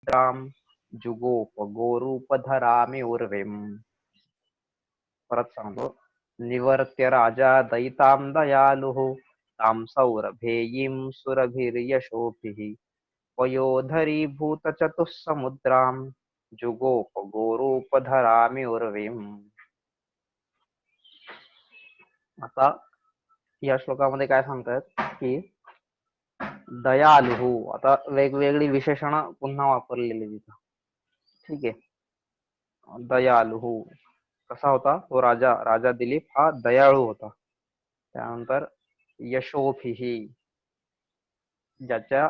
राम जुगोपगोरूपधरामि उर्वीम. परत सांगतो. निवर्त्य राजा दयितां दयालुः तां सौरभेयीं सुरभिर्यशोभिः पयोधरीभूत चतुस्समुद्रां जुगोपगोरूपधरामि उर्वीम. आता या श्लोकामध्ये काय सांगतात की दयालुः, आता वेगवेगळी विशेषण पुन्हा वापरलेली तिथं. ठीक आहे. दयालुः कसा होता तो राजा, राजा दिलीप हा दयाळू होता. त्यानंतर यशोभिही, ज्याच्या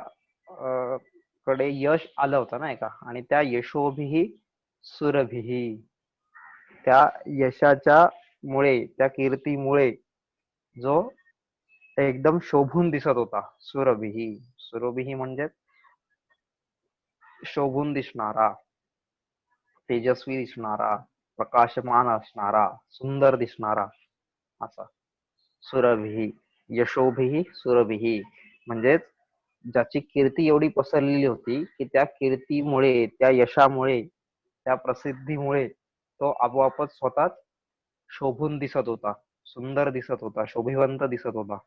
कडे यश आलं होतं नाही का, आणि त्या यशोभिही सुरभिही, त्या यशाच्या मुळे, त्या कीर्तीमुळे जो एकदम शोभून दिसत होता. सुरभिही, सुरभिही म्हणजे शोभून दिसणारा, तेजस्वी दिसणारा, प्रकाशमान असणारा, सुंदर दिसणारा, असा सुरभिही. यशोभिही सुरभिही म्हणजेच ज्याची कीर्ती एवढी पसरलेली होती की त्या कीर्तीमुळे, त्या यशामुळे, त्या प्रसिद्धीमुळे तो आपोआपच स्वतःच शोभून दिसत होता, सुंदर दिसत होता, शोभिवंत दिसत होता.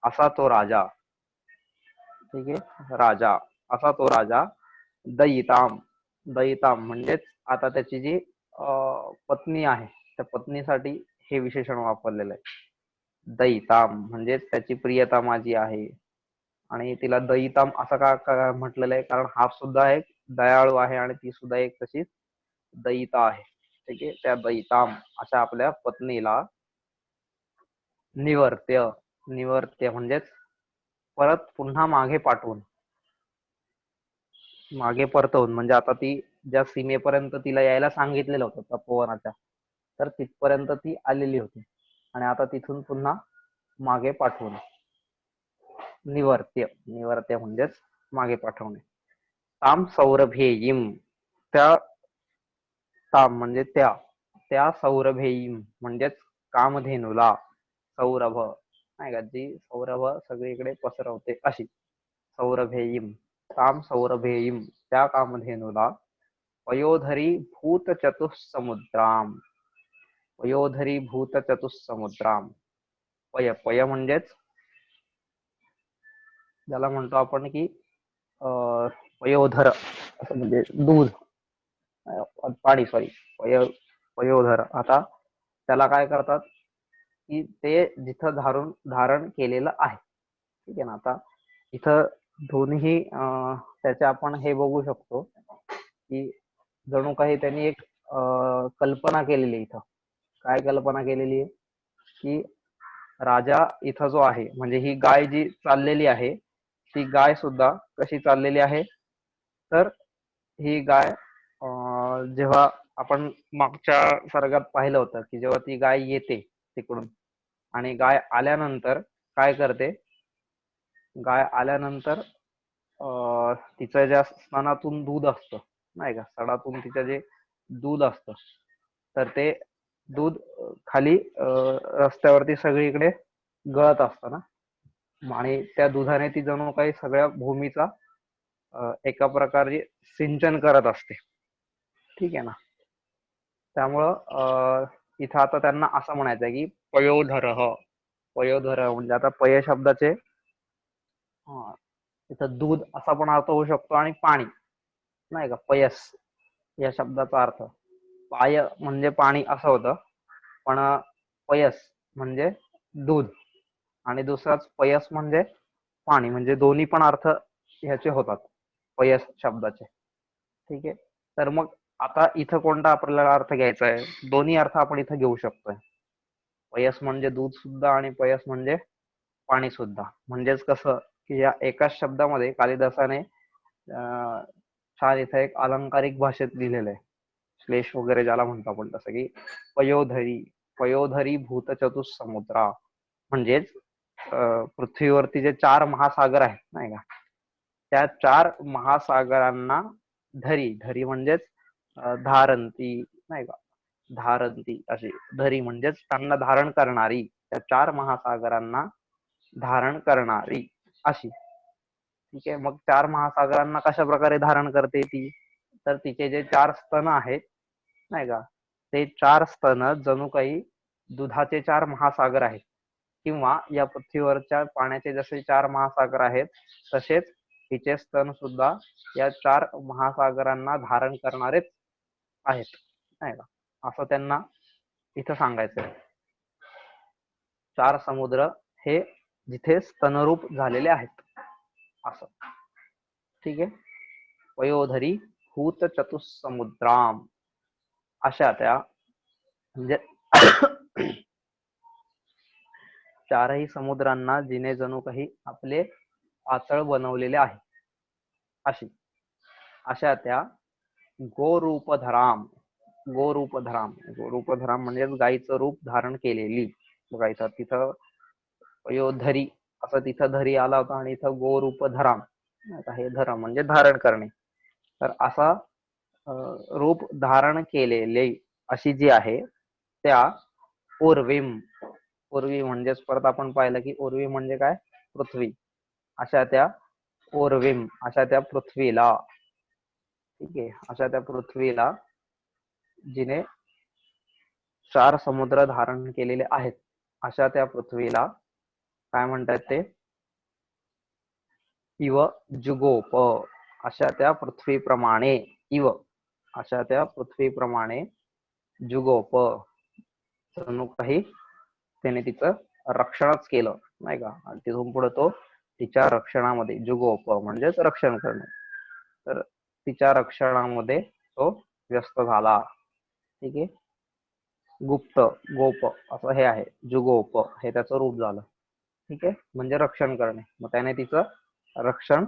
असा तो राजा. ठीक आहे. राजा, असा तो राजा. दयिताम, दयिताम म्हणजेच आता त्याची जी पत्नी आहे, त्या पत्नीसाठी हे विशेषण वापरलेलं आहे. दयिताम म्हणजेच त्याची प्रियता माझी आहे. आणि तिला दयिताम असं का म्हटलेलं आहे, कारण हा सुद्धा एक दयाळू आहे आणि ती सुद्धा एक तशीच दयिता आहे. ठीक आहे. त्या दयिताम अशा आपल्या पत्नीला निवर्त्य, निवर्त्य म्हणजेच परत पुन्हा मागे पाठवून, मागे परतवून, म्हणजे आता ती ज्या सीमेपर्यंत तिला यायला सांगितलेलं होतं तपोवनाच्या, तर तिथपर्यंत ती आलेली होती आणि आता तिथून पुन्हा मागे पाठवून. निवर्त्य, निवर्त्य म्हणजेच मागे पाठवणे. ताम सौरभेयीम, त्या, ताम म्हणजे त्या, त्या सौरभेयीम म्हणजेच कामधेनूला, सौरभ नाही का, जी सौरभ सगळीकडे पसरवते अशी सौरभेयीम. ताम सौरभेयीम, त्या कामधेनूला पयोधरी भूत चतुस्समुद्राम, पयोधरी भूत चतुस्समुद्राम. पय, पय म्हणजेच ज्याला म्हणतो आपण की पयोधर, असं म्हणजे दूध, पाणी, सॉरी, पयोधर. आता त्याला काय करतात की ते जिथं धारण केलेलं आहे. ठीक आहे ना. आता इथं दोन्ही त्याचे आपण हे बघू शकतो की जणू काही त्यांनी एक कल्पना केलेली आहे इथं. काय कल्पना केलेली आहे की राजा इथं जो आहे, म्हणजे ही गाय जी चाललेली आहे, ती गाय सुद्धा कशी चाललेली आहे, तर ही गाय जेव्हा आपण मागच्या सर्गात पाहिलं होतं की जेव्हा ती गाय येते तिकडून आणि गाय आल्यानंतर काय करते, गाय आल्यानंतर तिचं ज्या स्तनातून दूध असतं नाही का, सडातून तिचं जे दूध असतं, तर ते दूध खाली रस्त्यावरती सगळीकडे गळत असतं ना, आणि त्या दुधाने ती जणू काही सगळ्या भूमीचा एका प्रकारे सिंचन करत असते. ठीक आहे ना. त्यामुळं इथं आता त्यांना असं म्हणायचं आहे की पयोधर, पयोधर म्हणजे आता पय शब्दाचे इथं दूध असा पण अर्थ होऊ शकतो आणि पाणी नाही का, पयस या शब्दाचा अर्थ. पाय म्हणजे पाणी असं होतं, पण पयस म्हणजे दूध आणि दुसराच पयस म्हणजे पाणी, म्हणजे दोन्ही पण अर्थ ह्याचे होतात पयस शब्दाचे. ठीक आहे. तर मग आता इथं कोणता आपल्याला अर्थ घ्यायचा आहे, दोन्ही अर्थ आपण इथं घेऊ शकतोय. पयस म्हणजे दूध सुद्धा आणि पयस म्हणजे पाणी सुद्धा. म्हणजेच कसं की या एकाच शब्दामध्ये कालिदासाने छान इथं एक अलंकारिक भाषेत लिहिलेलं आहे, श्लेष वगैरे ज्याला म्हणतो आपण, तसं की पयोधरी, पयोधरी भूत चतुस्समुद्रा, म्हणजेच पृथ्वीवरती जे 4 महासागर आहेत नाही का, त्या 4 महासागरांना धरी, धरी म्हणजेच धारंती नाही का, धारंती अशी, धरी म्हणजेच त्यांना धारण करणारी, त्या 4 महासागरांना धारण करणारी अशी. ठीक आहे. मग 4 महासागरांना कशा प्रकारे धारण करते ती, तर तिचे जे 4 स्तन आहेत नाही का, ते 4 स्तन जणू काही दुधाचे 4 महासागर आहेत, किंवा या पृथ्वीवरच्या पाण्याचे जसे 4 महासागर आहेत तसेच तिचे स्तन सुद्धा या 4 महासागरांना धारण करणारेच आहेत नाही का, असं त्यांना इथं सांगायचं. 4 समुद्र हे जिथे स्तनरूप झालेले आहेत असं. ठीक आहे. वयोधरी भूत चतुसमुद्राम, अशा त्या म्हणजे 4ही समुद्रांना जिने जणू काही आपले आचळ बनवलेले आहे अशा त्या गोरूपधराम, गोरूपधराम म्हणजे गायीचं रूप धारण केलेली. बघायचं तिथं वयोधरी असं तिथं धरी आला होता आणि इथं गोरूपधराम, हे धरम म्हणजे धारण करणे. तर असा रूप धारण केलेले अशी जी आहे त्या उर्वीम, उर्वी म्हणजेच परत आपण पाहिलं की उर्वी म्हणजे काय, पृथ्वी, अशा त्या उर्वीम, अशा त्या पृथ्वीला, ठीक आहे, अशा त्या पृथ्वीला जिने 4 समुद्र धारण केलेले आहेत अशा त्या पृथ्वीला काय म्हणतात ते, इव जुगोप, अशा त्या पृथ्वीप्रमाणे, इव अशा त्या पृथ्वीप्रमाणे जुगोप, जणू काही त्याने तिचं रक्षणच केलं नाही का, आणि तिथून पुढे तो तिच्या रक्षणामध्ये, जुगोप म्हणजेच रक्षण करणे, तर तिच्या रक्षणामध्ये तो व्यस्त झाला. ठीक आहे. गुप्त, गोप असं हे आहे, जुगोप हे त्याचं रूप झालं. ठीक आहे, म्हणजे रक्षण करणे. मग त्याने तिचं रक्षण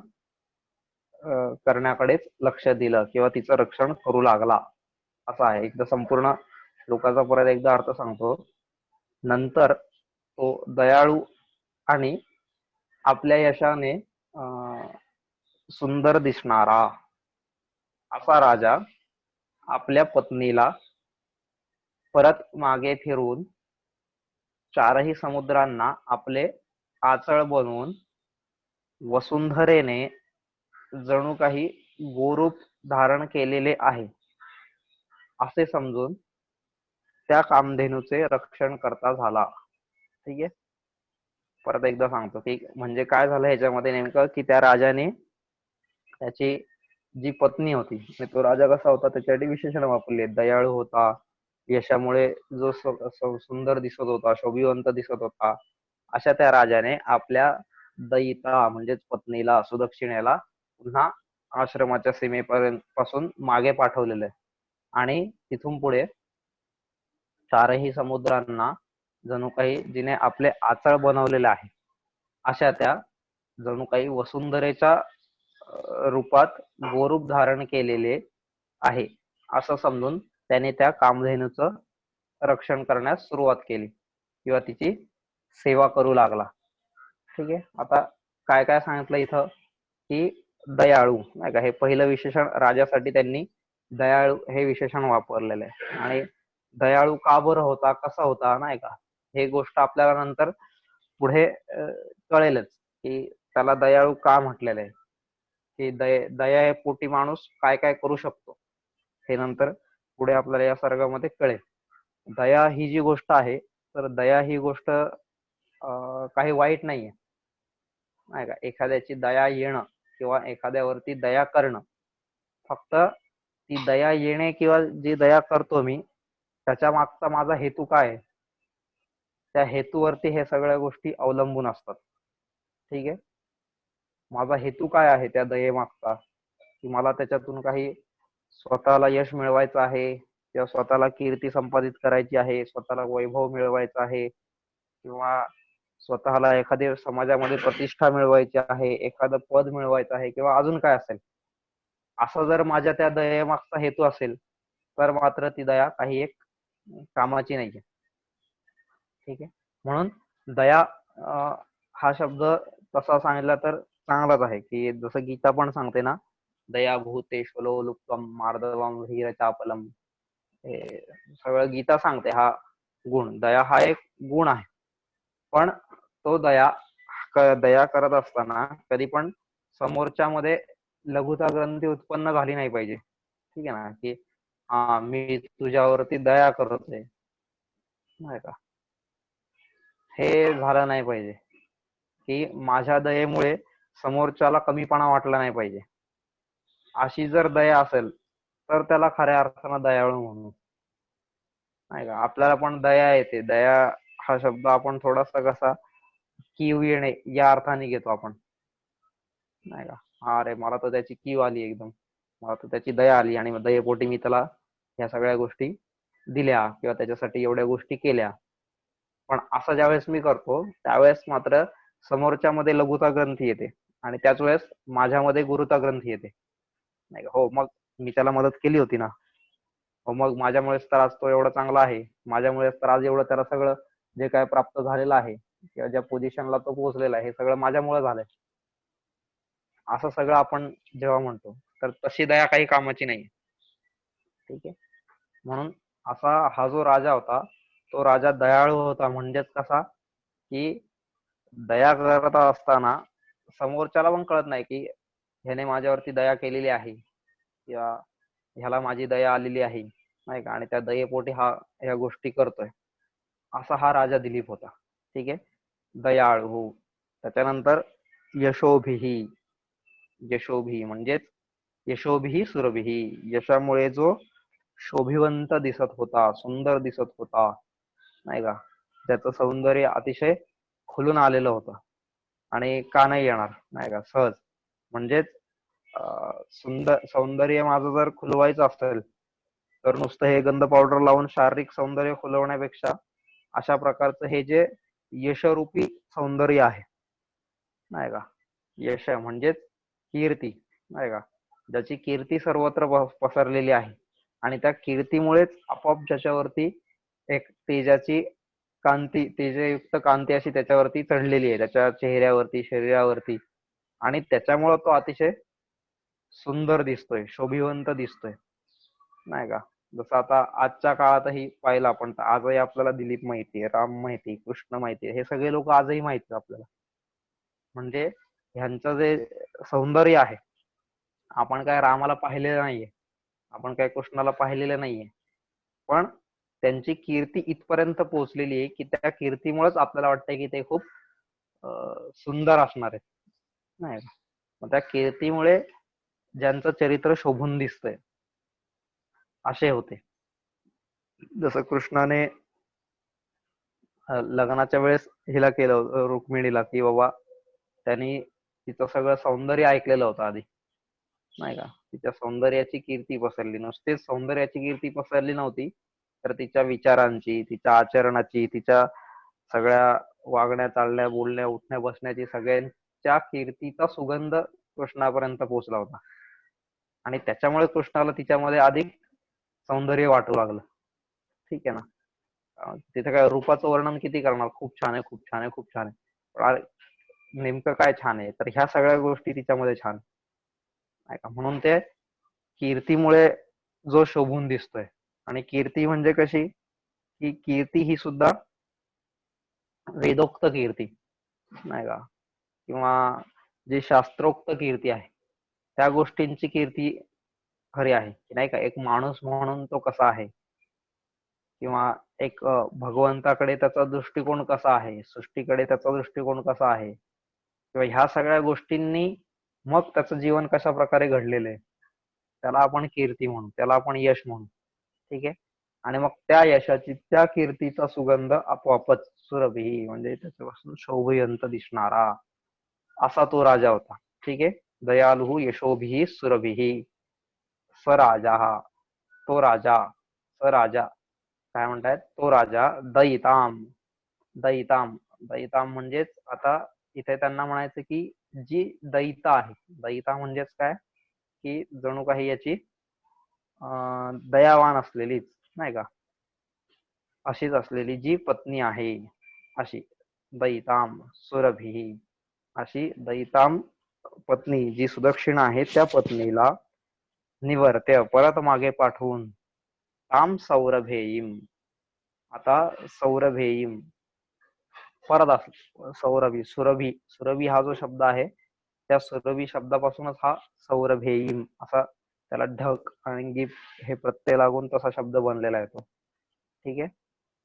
करण्याकडेच लक्ष दिलं किंवा तिचं रक्षण करू लागला असं आहे. एकदा संपूर्ण श्लोकाचा परत एकदा अर्थ सांगतो. नंतर तो दयाळू आणि आपल्या यशाने सुंदर दिसणारा असा राजा आपल्या पत्नीला परत मागे फिरून 4ही समुद्रांना आपले आचळ बनवून वसुंधरेने जणू काही गोरूप धारण केलेले आहे असे समजून त्या कामधेनूचे रक्षण करता झाला. ठीक आहे. परत एकदा सांगतो की म्हणजे काय झालं ह्याच्यामध्ये नेमकं, की त्या राजाने त्याची जी पत्नी होती, तो राजा कसा होता त्याच्यासाठी विशेषण वापरले, दयाळू होता, यशामुळे जो सुंदर दिसत होता, शोभिवंत दिसत होता, अशा त्या राजाने आपल्या दयिता म्हणजेच पत्नीला, सुदक्षिणेला पुन्हा आश्रमाच्या सीमेपर्यंत पासून मागे पाठवलेलं आहे आणि तिथून पुढे 4ही समुद्रांना जणू काही जिने आपले आचळ बनवलेले आहे अशा त्या जणू काही वसुंधरेच्या रूपात गोरूप धारण केलेले आहे असं समजून त्याने त्या कामधेनूचं रक्षण करण्यास सुरुवात केली किंवा तिची सेवा करू लागला. ठीक आहे. आता काय काय सांगितलं इथं, की दयाळू नाही का, हे पहिलं विशेषण राजासाठी त्यांनी दयाळू हे विशेषण वापरलेलं आहे. आणि दयाळू का बरं होता, कसा होता नाही का, हे गोष्ट आपल्याला नंतर पुढे कळेलच की त्याला दयाळू का म्हटलेलं आहे, की दया हे पोटी माणूस काय काय करू शकतो हे नंतर पुढे आपल्याला या सर्गामध्ये कळेल. दया ही जी गोष्ट आहे, तर दया ही गोष्ट काही वाईट नाहीये नाही का. एखाद्याची दया येणं किंवा एखाद्यावरती दया करणं, फक्त ती दया येणे किंवा जी दया करतो मी त्याच्या मागचा माझा हेतू काय आहे, त्या हेतूवरती हे सगळ्या गोष्टी अवलंबून असतात. ठीक आहे. माझा हेतू काय आहे त्या दयेमागचा, की मला त्याच्यातून काही स्वतःला यश मिळवायचं आहे किंवा स्वतःला कीर्ती संपादित करायची आहे, स्वतःला वैभव मिळवायचा आहे किंवा स्वतःला एखाद्या समाजामध्ये प्रतिष्ठा मिळवायची आहे, एखादं पद मिळवायचं आहे किंवा अजून काय असेल, असं जर माझ्या त्या दयेमागचा हेतू असेल तर मात्र ती दया काही एक कामाची नाहीये. ठीक आहे. म्हणून दया हा शब्द तसा सांगितला तर चांगलाच आहे, की जसं गीता पण सांगते ना, दया भूतेषु लोलुप्त्वं मार्दवम ह्रीरचापलम, हे सगळं गीता सांगते. हा गुण, दया हा एक गुण आहे, पण तो दया करत असताना कधी पण समोरच्या मध्ये लघुता ग्रंथी उत्पन्न झाली नाही पाहिजे. ठीक आहे ना, की हा मी तुझ्यावरती दया करतोय, नाही का, हे झालं नाही पाहिजे. की माझ्या दयेमुळे समोरच्याला कमीपणा वाटला नाही पाहिजे. अशी जर दया असेल तर त्याला खऱ्या अर्थानं दयाळू म्हणू, नाही का. आपल्याला पण दया येते. दया हा शब्द आपण थोडासा कसा कीव येणे या अर्थाने घेतो आपण, नाही का. अरे मला तर त्याची कीव आली एकदम, मला तर त्याची दया आली आणि दयेपोटी मी त्याला ह्या सगळ्या गोष्टी दिल्या किंवा त्याच्यासाठी एवढ्या गोष्टी केल्या. पण असं ज्यावेळेस मी करतो त्यावेळेस मात्र समोरच्या मध्ये लघुता ग्रंथी येते आणि त्याच वेळेस माझ्यामध्ये गुरुता ग्रंथी येते, नाही का. हो, मग मी त्याला मदत केली होती ना. हो, मग माझ्यामुळेच तर आज तो एवढा चांगला आहे. माझ्यामुळेच तर आज एवढं त्याला सगळं जे काय प्राप्त झालेलं आहे किंवा ज्या पोझिशनला तो पोहोचलेला आहे हे सगळं माझ्यामुळे झालंय. असं सगळं आपण जेव्हा म्हणतो तर तशी दया काही कामाची नाही. ठीक आहे. म्हणून असा हा जो राजा होता तो राजा दयाळू होता. म्हणजेच कसा, की दया करत असताना समोरच्याला पण कळत नाही की ह्याने माझ्यावरती दया केलेली आहे किंवा ह्याला माझी दया आलेली आहे, नाही का, आणि त्या दयेपोटी हा ह्या गोष्टी करतोय. असा हा राजा दिलीप होता. ठीक आहे. दयाळू. त्याच्यानंतर यशोभिही. यशोभी म्हणजेच यशोभिही सुरभिही, यशामुळे जो शोभिवंत दिसत होता, सुंदर दिसत होता, नाही का, त्याचं सौंदर्य अतिशय खुलून आलेलं होतं. आणि का नाही येणार, नाही का, सहज. म्हणजेच सुंदर सौंदर्य माझं जर खुलवायचं असेल तर नुसतं हे गंध पावडर लावून शारीरिक सौंदर्य खुलवण्यापेक्षा अशा प्रकारचं हे जे यशरूपी सौंदर्य आहे, नाही का, यश म्हणजेच कीर्ती, नाही का, ज्याची कीर्ती सर्वत्र पसरलेली आहे आणि त्या कीर्तीमुळेच आपोआप ज्याच्यावरती एक तेजाची कांती, तेजयुक्त कांती अशी त्याच्यावरती चढलेली आहे, त्याच्या चेहऱ्यावरती, शरीरावरती, आणि त्याच्यामुळं तो अतिशय सुंदर दिसतोय, शोभिवंत दिसतोय, नाही का. जसं आता आजच्या काळातही पाहिलं आपण तर आजही आपल्याला दिलीप माहितीये, राम माहिती, कृष्ण माहितीये, हे सगळे लोक आजही माहिती आपल्याला. म्हणजे ह्यांचं जे सौंदर्य आहे, आपण काय रामाला पाहिलेलं नाहीये, आपण काय कृष्णाला पाहिलेलं नाहीये, पण त्यांची कीर्ती इथपर्यंत पोहोचलेली आहे की त्या कीर्तीमुळेच आपल्याला वाटतंय की ते खूप सुंदर असणार आहेत, नाही का. मग त्या कीर्तीमुळे ज्यांचं चरित्र शोभून दिसतंय असे होते. जसं कृष्णाने लग्नाच्या वेळेस हिला केलं रुक्मिणीला, की बाबा त्यांनी तिचं सगळं सौंदर्य ऐकलेलं होतं आधी, नाही का. तिच्या सौंदर्याची कीर्ती पसरली, नुसतीच सौंदर्याची कीर्ती पसरली नव्हती तर तिच्या विचारांची, तिच्या आचरणाची, तिच्या सगळ्या वागण्या चालण्या, बोलण्या, उठण्या बसण्याची सगळ्यांच्या कीर्तीचा सुगंध कृष्णापर्यंत पोहोचला होता आणि त्याच्यामुळे कृष्णाला तिच्यामध्ये अधिक सौंदर्य वाटू लागलं. ठीक आहे ना. तिथे काय रूपाचं वर्णन किती करणार, खूप छान आहे, खूप छान आहे, खूप छान आहे, पण अरे नेमकं काय छान आहे, तर ह्या सगळ्या गोष्टी तिच्यामध्ये छान, नाही का. म्हणून ते कीर्तीमुळे जो शोभून दिसतोय. आणि कीर्ती म्हणजे कशी, की कीर्ती ही सुद्धा वेदोक्त कीर्ती, नाही का, किंवा जी शास्त्रोक्त कीर्ती आहे त्या गोष्टींची कीर्ती खरी आहे, की नाही का. एक माणूस म्हणून तो कसा आहे किंवा एक भगवंताकडे त्याचा दृष्टिकोन कसा आहे, सृष्टीकडे त्याचा दृष्टिकोन कसा आहे, किंवा ह्या सगळ्या गोष्टींनी मग त्याचं जीवन कशा प्रकारे घडलेलं आहे त्याला आपण कीर्ती म्हणू, त्याला आपण यश म्हणू. ठीक आहे. आणि मग त्या यशाची, त्या कीर्तीचा सुगंध आपोआपच सुरभी म्हणजे त्याच्यापासून शोभयंत दिसणारा असा तो राजा होता. ठीक आहे. दयालु यशोभी सुरभी स्वराजा, तो राजा, स्वराजा, काय म्हणतायत, तो राजा दयिताम. दयिताम, दयिताम म्हणजेच आता इथे त्यांना म्हणायचं की जी दयिता आहे, दयिता म्हणजेच काय, की जणू काही याची दयावान असलेलीच, नाही का, अशीच असलेली जी पत्नी आहे अशी दयिताम सुरभी, अशी दयिताम पत्नी जी सुदक्षिण आहे त्या पत्नीला निवर्त्य परत मागे पाठवून ताम सौरभेयीम. आता सौरभेयीम परत सौरभी, सुरभी, सुरभी हा जो शब्द आहे त्या सुरभी शब्दापासूनच हा सौरभेयीम असा त्याला ढक आणि गिप हे प्रत्यय लागून तसा शब्द बनलेला आहे तो. ठीक आहे.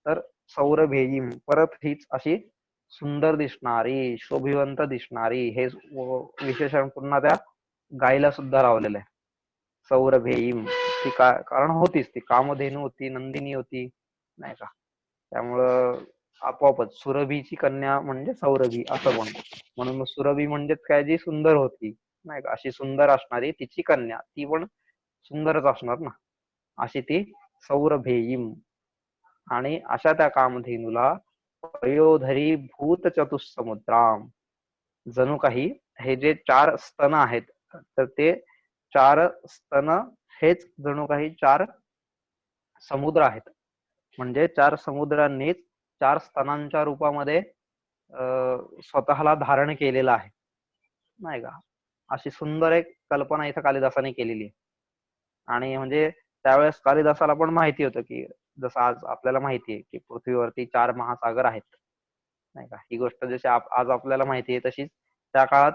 तर सौरभेयीम परत हीच अशी सुंदर दिसणारी, शोभिवंत दिसणारी, हे विशेषण पुन्हा त्या गायीला सुद्धा लावलेलं आहे. सौरभेयीम ती कारण होतीच, ती कामधेनू होती, नंदिनी होती, नाही का. त्यामुळं आपोआपच सुरभीची कन्या म्हणजे सौरभी असं म्हणतो. म्हणून सुरभी म्हणजेच काय, जी सुंदर होती, नाही का, अशी सुंदर असणारी तिची कन्या, ती पण सुंदरच असणार ना, अशी ती सौरभेयीम. आणि अशा त्या कामधेनूला पयोधरी भूत चतुसमुद्राम, जणू काही हे जे 4 स्तन आहेत, तर ते 4 स्तन हेच जणू काही 4 समुद्र आहेत. म्हणजे 4 समुद्रांनीच 4 स्तनांच्या रूपामध्ये स्वतःला धारण केलेलं आहे, नाही का. अशी सुंदर एक कल्पना इथं कालिदासाने केलेली आहे. आणि म्हणजे त्यावेळेस कालिदासाला पण माहिती होतं की जसं आज आपल्याला माहिती आहे की पृथ्वीवरती 4 महासागर आहेत, नाही का. ही गोष्ट जशी आज आपल्याला माहिती आहे, तशीच त्या काळात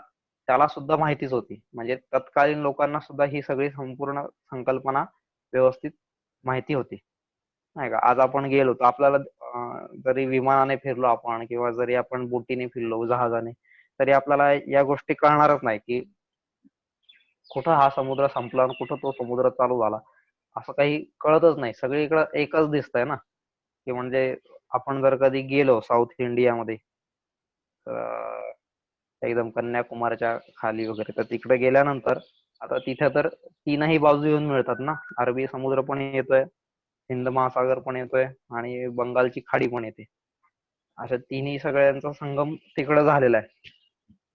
त्याला सुद्धा माहितीच होती. म्हणजे तत्कालीन लोकांना सुद्धा ही सगळी संपूर्ण संकल्पना व्यवस्थित माहिती होती, नाही का. आज आपण गेलो तर आपल्याला जरी विमानाने फिरलो आपण किंवा जरी आपण बोटीने फिरलो, जहाजाने, तरी आपल्याला या गोष्टी कळणारच नाही की कुठं हा समुद्र संपला आणि कुठं तो समुद्र चालू झाला, असं काही कळतच नाही. सगळीकडे एकच दिसतंय ना, की म्हणजे आपण जर कधी गेलो साऊथ इंडियामध्ये, एकदम कन्याकुमारीच्या खाली वगैरे, तर तिकडे गेल्यानंतर आता तिथे तर तीनही बाजू येऊन मिळतात ना. अरबी समुद्र पण येतोय, हिंद महासागर पण येतोय आणि बंगालची खाडी पण येते. अशा तिन्ही सगळ्यांचा संगम तिकडे झालेला आहे.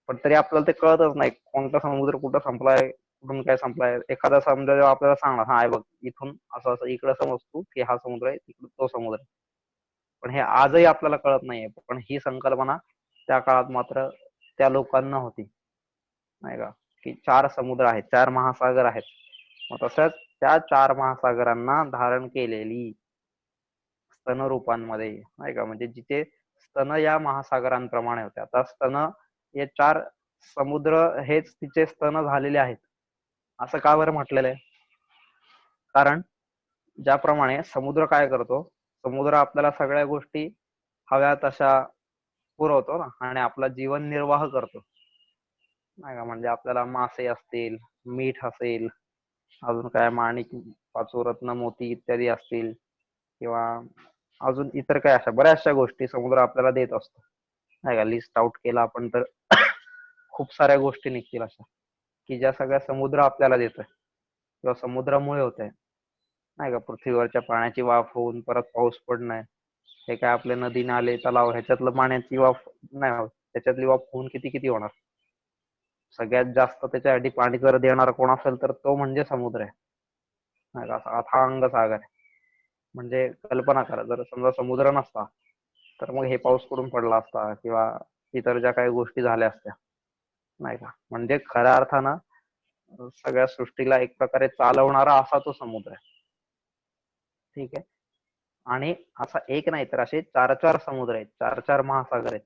पण तरी आपल्याला ते कळतच नाही कोणता समुद्र कुठं संपलाय, कुठून काय संपलाय. एखादा समुद्र जेव्हा आपल्याला सांगणार, हा बघ इथून असं असं इकडं समजतो की हा समुद्र आहे, तिकडे तो समुद्र आहे, पण हे आजही आपल्याला कळत नाहीये. पण ही संकल्पना त्या काळात मात्र त्या लोकांना होती, नाही का, की 4 समुद्र आहेत, 4 महासागर आहेत. मग तसंच त्या 4 महासागरांना धारण केलेली स्तन रूपांमध्ये, नाही का, म्हणजे जिथे स्तन या महासागरांप्रमाणे होते. आता स्तन हे 4 समुद्र हेच तिचे स्तन झालेले आहेत, असं का बरं म्हटलेलं आहे? कारण ज्याप्रमाणे समुद्र काय करतो, समुद्र आपल्याला सगळ्या गोष्टी हव्या तशा पुरवतो ना, आणि आपला जीवन निर्वाह करतो, नाही का. म्हणजे आपल्याला मासे असतील, मीठ असेल, अजून काय माणिक, पाचोरत्न, मोती इत्यादी असतील, किंवा अजून इतर काय अशा बऱ्याचशा गोष्टी समुद्र आपल्याला देत असतो, नाही का. लिस्ट आउट केला आपण तर खूप साऱ्या गोष्टी निघतील अशा, की ज्या सगळ्या समुद्र आपल्याला देतोय किंवा समुद्रामुळे होत आहे, नाही का. पृथ्वीवरच्या पाण्याची वाफ होऊन परत पाऊस पडणं, हे काय आपले नदी नाले तलाव ह्याच्यातलं पाण्याची वाफ नाही होत, त्याच्यातली वाफ होऊन किती किती होणार. सगळ्यात जास्त त्याच्यासाठी पाणी जर देणारा कोण असेल तर तो म्हणजे समुद्र आहे, नाही का. असा अथांग सागर आहे. म्हणजे कल्पना करा, जर समजा समुद्र नसता तर मग हे पाऊस कुठून पडला असता किंवा इतर ज्या काही गोष्टी झाल्या असत्या, नाही का. म्हणजे खऱ्या अर्थानं सगळ्या सृष्टीला एक प्रकारे चालवणारा असा तो समुद्र आहे. ठीक आहे. आणि असा एक नाही तर असे 4 समुद्र आहेत, 4 महासागर आहेत.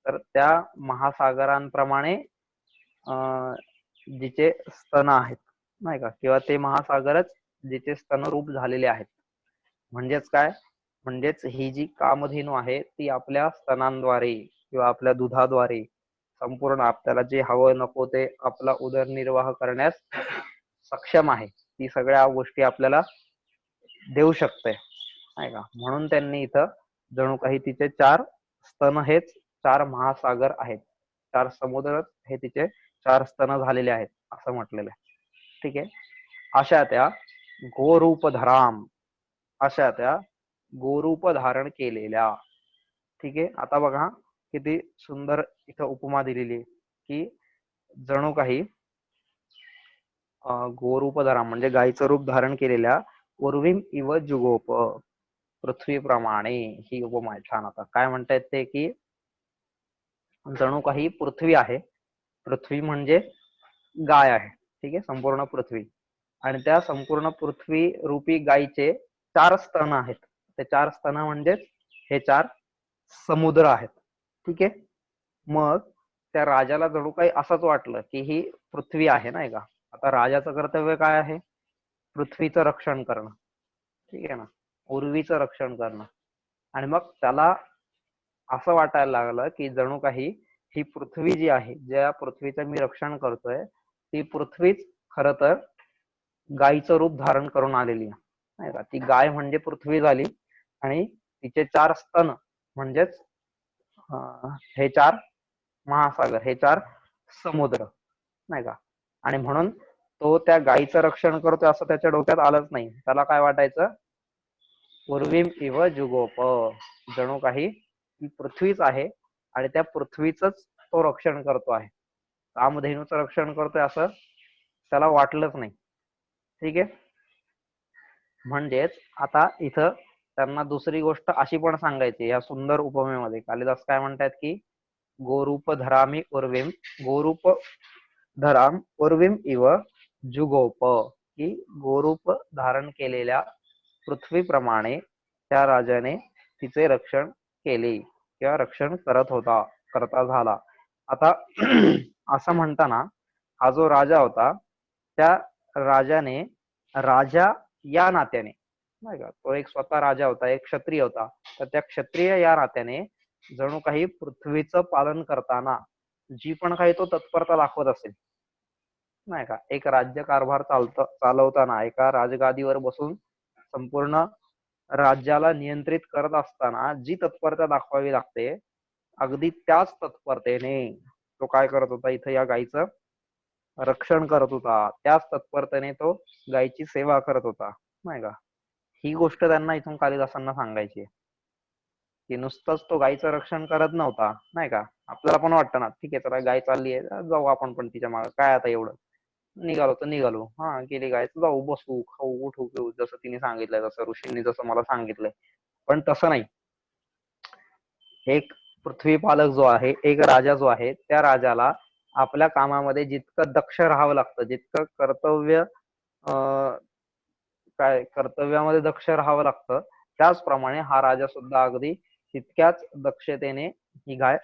तर त्या महासागरांप्रमाणे जिचे स्तन आहेत, नाही का, किंवा ते महासागरच जिचे स्तनरूप झालेले आहेत. म्हणजेच काय, म्हणजेच ही जी कामधेनू आहे ती आपल्या स्तनांद्वारे किंवा आपल्या दुधाद्वारे संपूर्ण आपल्याला जे हवं नको ते आपला उदरनिर्वाह करण्यास सक्षम आहे. ती सगळ्या गोष्टी आपल्याला देऊ शकते, नाही का. म्हणून त्यांनी इथं जणू काही तिचे 4 स्तन हेच 4 महासागर आहेत, 4 समुद्र हे तिचे 4 स्तन झालेले आहेत असं म्हटलेलं आहे. ठीक आहे. अशा त्या गोरूपधराम, अशा त्या गोरूप धारण केलेल्या. ठीक आहे. आता बघा किती सुंदर इथं उपमा दिलेली आहे, की जणू काही गोरूपधराम म्हणजे गायीचं रूप धारण केलेल्या उर्वीम इव जुगोप, पृथ्वीप्रमाणे, ही उपमा आहे. छान. आता काय म्हणतायत ते, की जणू काही पृथ्वी आहे, पृथ्वी म्हणजे गाय आहे, ठीक आहे, संपूर्ण पृथ्वी. आणि त्या संपूर्ण पृथ्वी रूपी गायीचे 4 स्तन आहेत. ते 4 स्तन म्हणजेच हे 4 समुद्र आहेत. ठीक आहे. मग त्या राजाला जणू काही असंच वाटलं की ही पृथ्वी आहे नाही का. आता राजाचं कर्तव्य काय आहे, पृथ्वीचं रक्षण करणं, ठीक आहे ना, उर्वीचं रक्षण करणं. आणि मग त्याला असं वाटायला लागलं की जणू काही ही पृथ्वी जी आहे, ज्या पृथ्वीचं मी रक्षण करतोय, ती पृथ्वीच खर तर गायीचं रूप धारण करून आलेली आहे नाही का. ती गाय म्हणजे पृथ्वी झाली आणि तिचे 4 स्तन म्हणजेच हे 4 महासागर, हे 4 समुद्र नाही का. आणि म्हणून तो त्या गायीचं रक्षण करतोय असं त्याच्या डोक्यात आलंच नाही. त्याला काय वाटायचं, पूर्वीम इव जुगोप, जणू काही ती पृथ्वीच आहे आणि त्या पृथ्वीच तो रक्षण करतो आहे, कामधेनूचं रक्षण करतोय असं त्याला वाटलंच नाही. ठीक आहे. म्हणजेच आता इथं त्यांना दुसरी गोष्ट अशी पण सांगायची या सुंदर उपमेमध्ये. कालिदास काय म्हणतात की गोरूप धरामी उर्वीम, गोरूप धराम उर्वीम इव जुगोप, की गोरूप धारण केलेल्या पृथ्वीप्रमाणे त्या राजाने तिचे रक्षण केले किंवा रक्षण करता झाला. आता असं म्हणताना हा जो राजा होता, त्या राजाने, राजा या नात्याने नाही का, तो एक स्वतः राजा होता, एक क्षत्रिय होता, तर त्या क्षत्रिय या नात्याने जणू काही पृथ्वीचं पालन करताना जी पण काही तो तत्परता दाखवत असेल नाही का, एक राज्यकारभार चालवताना, एका राजगादीवर बसून संपूर्ण राज्याला नियंत्रित करत असताना जी तत्परता दाखवावी लागते, अगदी त्याच तत्परतेने तो काय करत होता, इथं या गायीचं रक्षण करत होता, त्याच तत्परतेने तो गायीची सेवा करत होता नाही का. ही गोष्ट त्यांना इथून कालिदासांना सांगायची आहे की नुसतंच तो गायीचं रक्षण करत नव्हता नाही का. आपल्याला पण वाटतं ना, ठीक आहे चला गाय चालली आहे, जाऊ आपण पण तिच्या मागे, काय आता एवढं, निघालो तर निघालो, हा गेली गाय, जाऊ बसू खाऊ उठू घेऊ, जसं तिने सांगितलंय, जसं ऋषींनी जसं मला सांगितलंय. पण तसं नाही. एक पृथ्वी पालक जो आहे, एक राजा जो आहे, त्या राजाला आपल्या कामामध्ये जितकं दक्ष राहावं लागतं, जितकं काय कर्तव्यामध्ये दक्ष राहावं लागतं, त्याचप्रमाणे हा राजा सुद्धा अगदी तितक्याच दक्षतेने ही गाय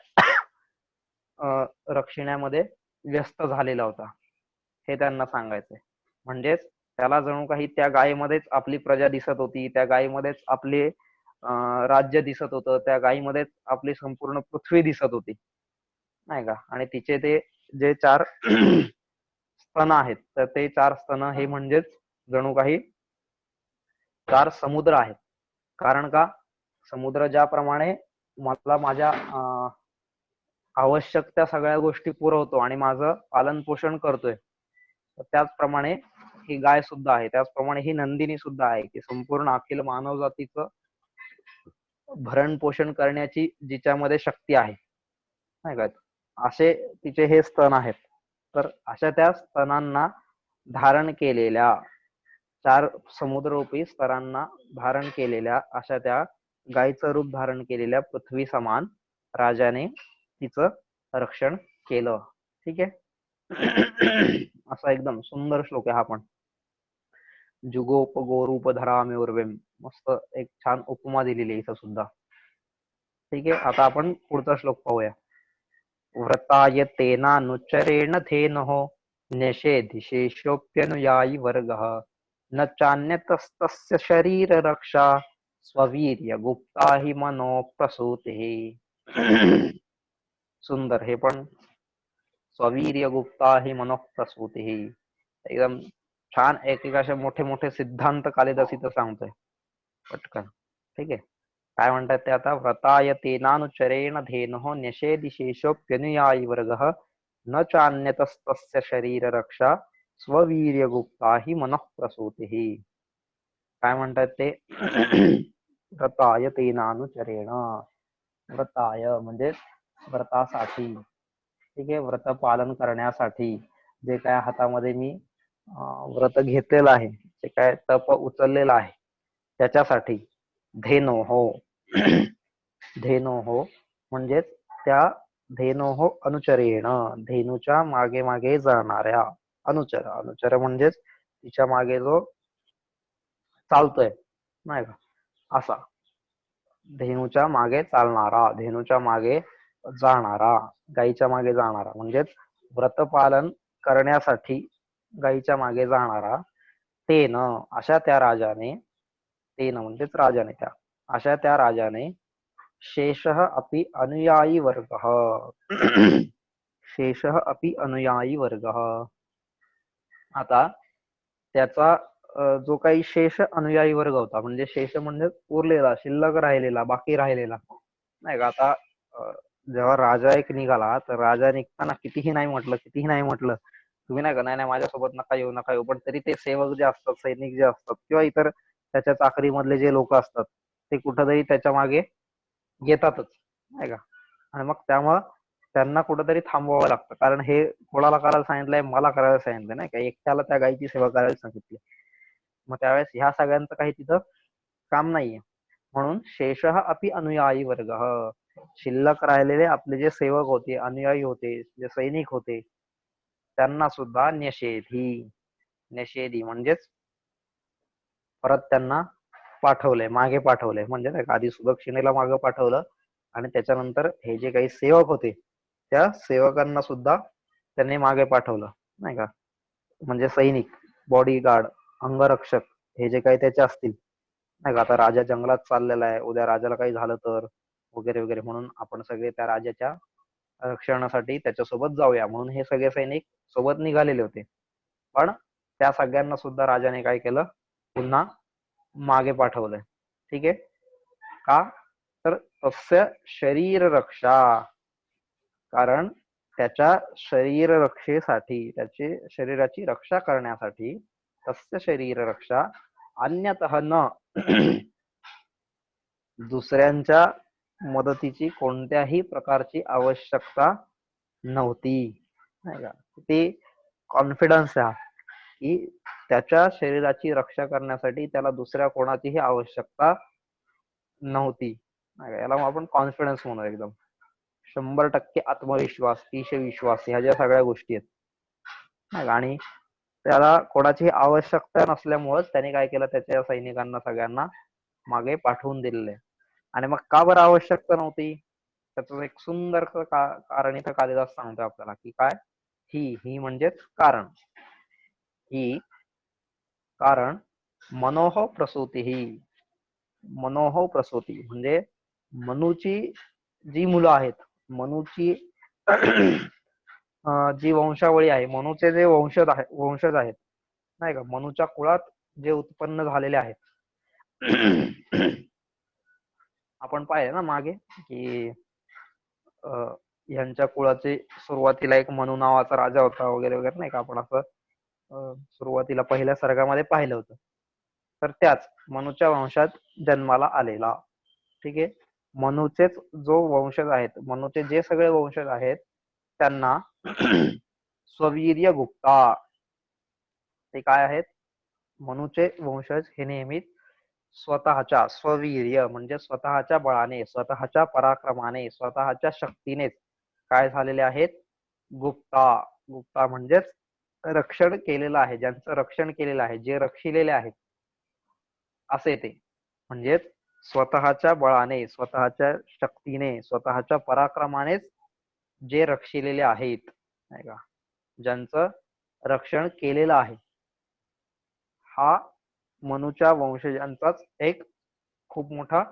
रक्षण्यामध्ये व्यस्त झालेला होता, हे त्यांना सांगायचंय. म्हणजेच त्याला जणू काही त्या गायीमध्येच आपली प्रजा दिसत होती, त्या गायीमध्येच आपले राज्य दिसत होतं, त्या गायीमध्येच आपली संपूर्ण पृथ्वी दिसत होती नाही का. आणि तिचे ते जे 4 स्तन आहेत, तर ते 4 स्तन हे म्हणजेच जणू काही 4 समुद्र आहेत. कारण का, समुद्र ज्याप्रमाणे मला माझ्या आवश्यक त्या सगळ्या गोष्टी पुरवतो आणि माझं पालन पोषण करतोय, त्याचप्रमाणे ही गाय सुद्धा आहे, त्याचप्रमाणे ही नंदिनी सुद्धा आहे, की संपूर्ण अखिल मानव जातीचं भरण पोषण करण्याची जिच्यामध्ये शक्ती आहे नाही का. असे तिचे हे स्तन आहेत. तर अशा त्या स्तनांना धारण केलेल्या, 4 समुद्ररूपी स्तरांना धारण केलेल्या अशा त्या गायीचं रूप धारण केलेल्या पृथ्वी समान राजाने तिचं रक्षण केलं. ठीक आहे. असा एकदम सुंदर श्लोक आहे हा पण. जुगोप गोरूप धरामी उर्वेम, मस्त एक छान उपमा दिलेली आहे इथं सुद्धा. ठीक आहे. आता आपण पुढचा श्लोक पाहूया. व्रताय तेनानुचरेण धेनोः न्यषेधिशेषोऽप्यनुयायी वर्गः न चान्यतस्तस्य शरीररक्षा स्ववीर्य गुप्ता हि मनो प्रसूतिः. सुंदर हे पण, स्ववीर्य गुप्ता हि मनो प्रसूतिः, एकदम छान. एक असे मोठे मोठे सिद्धांत कालिदास इथं सांगतोय पटकन. ठीक आहे. काय म्हणतात ते आता, व्रताय तेनानुचरेण धेनोः न्यषेधिशेषोऽप्यनुयायी वर्गः न चान्यतस्तस्य शरीररक्षा स्ववीर्यगुप्ता हि मनः प्रसूतिः. काय म्हणतात ते, व्रताय तेनानुचरेण, व्रताय म्हणजे व्रतासाठी, ठीक आहे, व्रत पालन करण्यासाठी, जे काय हातामध्ये मी व्रत घेतलेलं आहे, जे काय तप उचललेलं आहे त्याच्यासाठी. धेनोः धेनोः म्हणजेच त्या धेनोः अनुचरेण, धेनूच्या मागे मागे जाणाऱ्या, अनुचर, अनुचर म्हणजेच तिच्या मागे जो चालतोय नाही का, असा धेनूच्या मागे चालणारा, धेनूच्या मागे जाणारा, गायीच्या मागे जाणारा म्हणजेच व्रतपालन करण्यासाठी गायीच्या मागे जाणारा, तेन अशा त्या राजाने, तेन म्हणजेच राजाने, त्या अशा त्या राजाने शेषः अपि अनुयायी वर्गः शेषः अपि अनुयायी वर्गः, आता त्याचा जो काही शेष अनुयायी वर्ग होता, म्हणजे शेष म्हणजे उरलेला, शिल्लक राहिलेला, बाकी राहिलेला, नाही का. आता जेव्हा राजा एक निघाला, तर राजा निघताना कितीही नाही म्हटलं तुम्ही नाही का, नाही नाही माझ्यासोबत नका येऊ नका येऊ, पण तरी ते सेवक जे असतात, सैनिक जे असतात, किंवा इतर त्याच्या चाकरीमधले जे लोक असतात, ते कुठंतरी त्याच्या मागे येतातच, नाही का. आणि मग त्यामुळं त्यांना कुठंतरी थांबवावं लागतं, कारण हे कोणाला करायला सांगितलंय, मला करायला सांगितलं, नाही का, एकट्याला त्या गायीची सेवा करायला सांगितली. मग त्यावेळेस ह्या सगळ्यांचं काही तिथं काम नाहीये. म्हणून शेषः अपि अनुयायी वर्ग, शिल्लक राहिलेले आपले जे सेवक होते, अनुयायी होते, जे सैनिक होते, त्यांना सुद्धा निषेधी म्हणजेच परत त्यांना पाठवलंय, मागे पाठवलंय, म्हणजे नाही का, आधी सुदक्षिणेला मागे पाठवलं आणि त्याच्यानंतर हे जे काही सेवक होते, त्या सेवकांना सुद्धा त्यांनी मागे पाठवलं, नाही का. म्हणजे सैनिक, बॉडीगार्ड, अंगरक्षक, हे जे काही त्याचे असतील, नाही का. आता राजा जंगलात चाललेला आहे, उद्या राजाला काही झालं तर, वगैरे वगैरे, म्हणून आपण सगळे त्या राजाच्या रक्षणासाठी त्याच्यासोबत जाऊया, म्हणून हे सगळे सैनिक सोबत निघालेले होते. पण त्या सगळ्यांना सुद्धा राजाने काय केलं, पुन्हा मागे पाठवलंय. ठीक आहे. का तर तस्य शरीर रक्षा, कारण त्याच्या शरीर रक्षेसाठी, त्याचे शरीराची रक्षा करण्यासाठी, तस्य शरीर रक्षा अन्यतः न दुसऱ्यांच्या मदतीची कोणत्याही प्रकारची आवश्यकता नव्हती, नाही का. ते कॉन्फिडन्स आहे की त्याच्या शरीराची रक्षा करण्यासाठी त्याला दुसऱ्या कोणाचीही आवश्यकता नव्हती, नाही का. याला आपण कॉन्फिडन्स म्हणू, एकदम 100% आत्मविश्वास, ईशविश्वास, ह्या ज्या सगळ्या गोष्टी आहेत, नाही का. आणि त्याला कोणाची आवश्यकता नसल्यामुळेच त्याने काय केलं, त्याच्या सैनिकांना सगळ्यांना मागे पाठवून दिलेलं आहे. आणि मग का बरं आवश्यकता नव्हती, त्याचं एक सुंदर कारण इथं कालिदास सांगतो आपल्याला, की काय, ही म्हणजेच कारण, ही कारण मनोह प्रसूती, ही मनोह प्रसूती म्हणजे मनूची जी मुलं आहेत, मनूची जी वंशावळी आहे, मनूचे जे वंशज आहेत, नाही का, मनूच्या कुळात जे उत्पन्न झालेले आहेत. आपण पाहिले ना मागे, की ह्यांच्या कुळाचे सुरुवातीला एक मनू नावाचा राजा होता, वगैरे वगैरे, नाही का. आपण असं सुरुवातीला पहिल्या सर्गामध्ये पाहिलं होतं. तर त्याच मनूच्या वंशात जन्माला आलेला, ठीक आहे. मनूचेच जो वंशज आहेत, मनूचे जे सगळे वंशज आहेत, त्यांना स्ववीर्य गुप्ता, ते काय आहेत, मनूचे वंशज हे नेहमी स्वतःच्या स्ववीर्य म्हणजे स्वतःच्या बळाने, स्वतःच्या पराक्रमाने, स्वतःच्या शक्तीनेच काय झालेले आहेत, गुप्ता. गुप्ता म्हणजेच रक्षण केलेलं आहे, ज्यांचं रक्षण केलेलं आहे, जे रक्षिलेले आहेत, असे ते. म्हणजेच स्वतःच्या बळाने, स्वतःच्या शक्तीने, स्वतःच्या पराक्रमानेच जे रक्षिलेले आहेत, नाही का, ज्यांचं रक्षण केलेलं आहे, हा मनूच्या वंशजांचाच एक खूप मोठा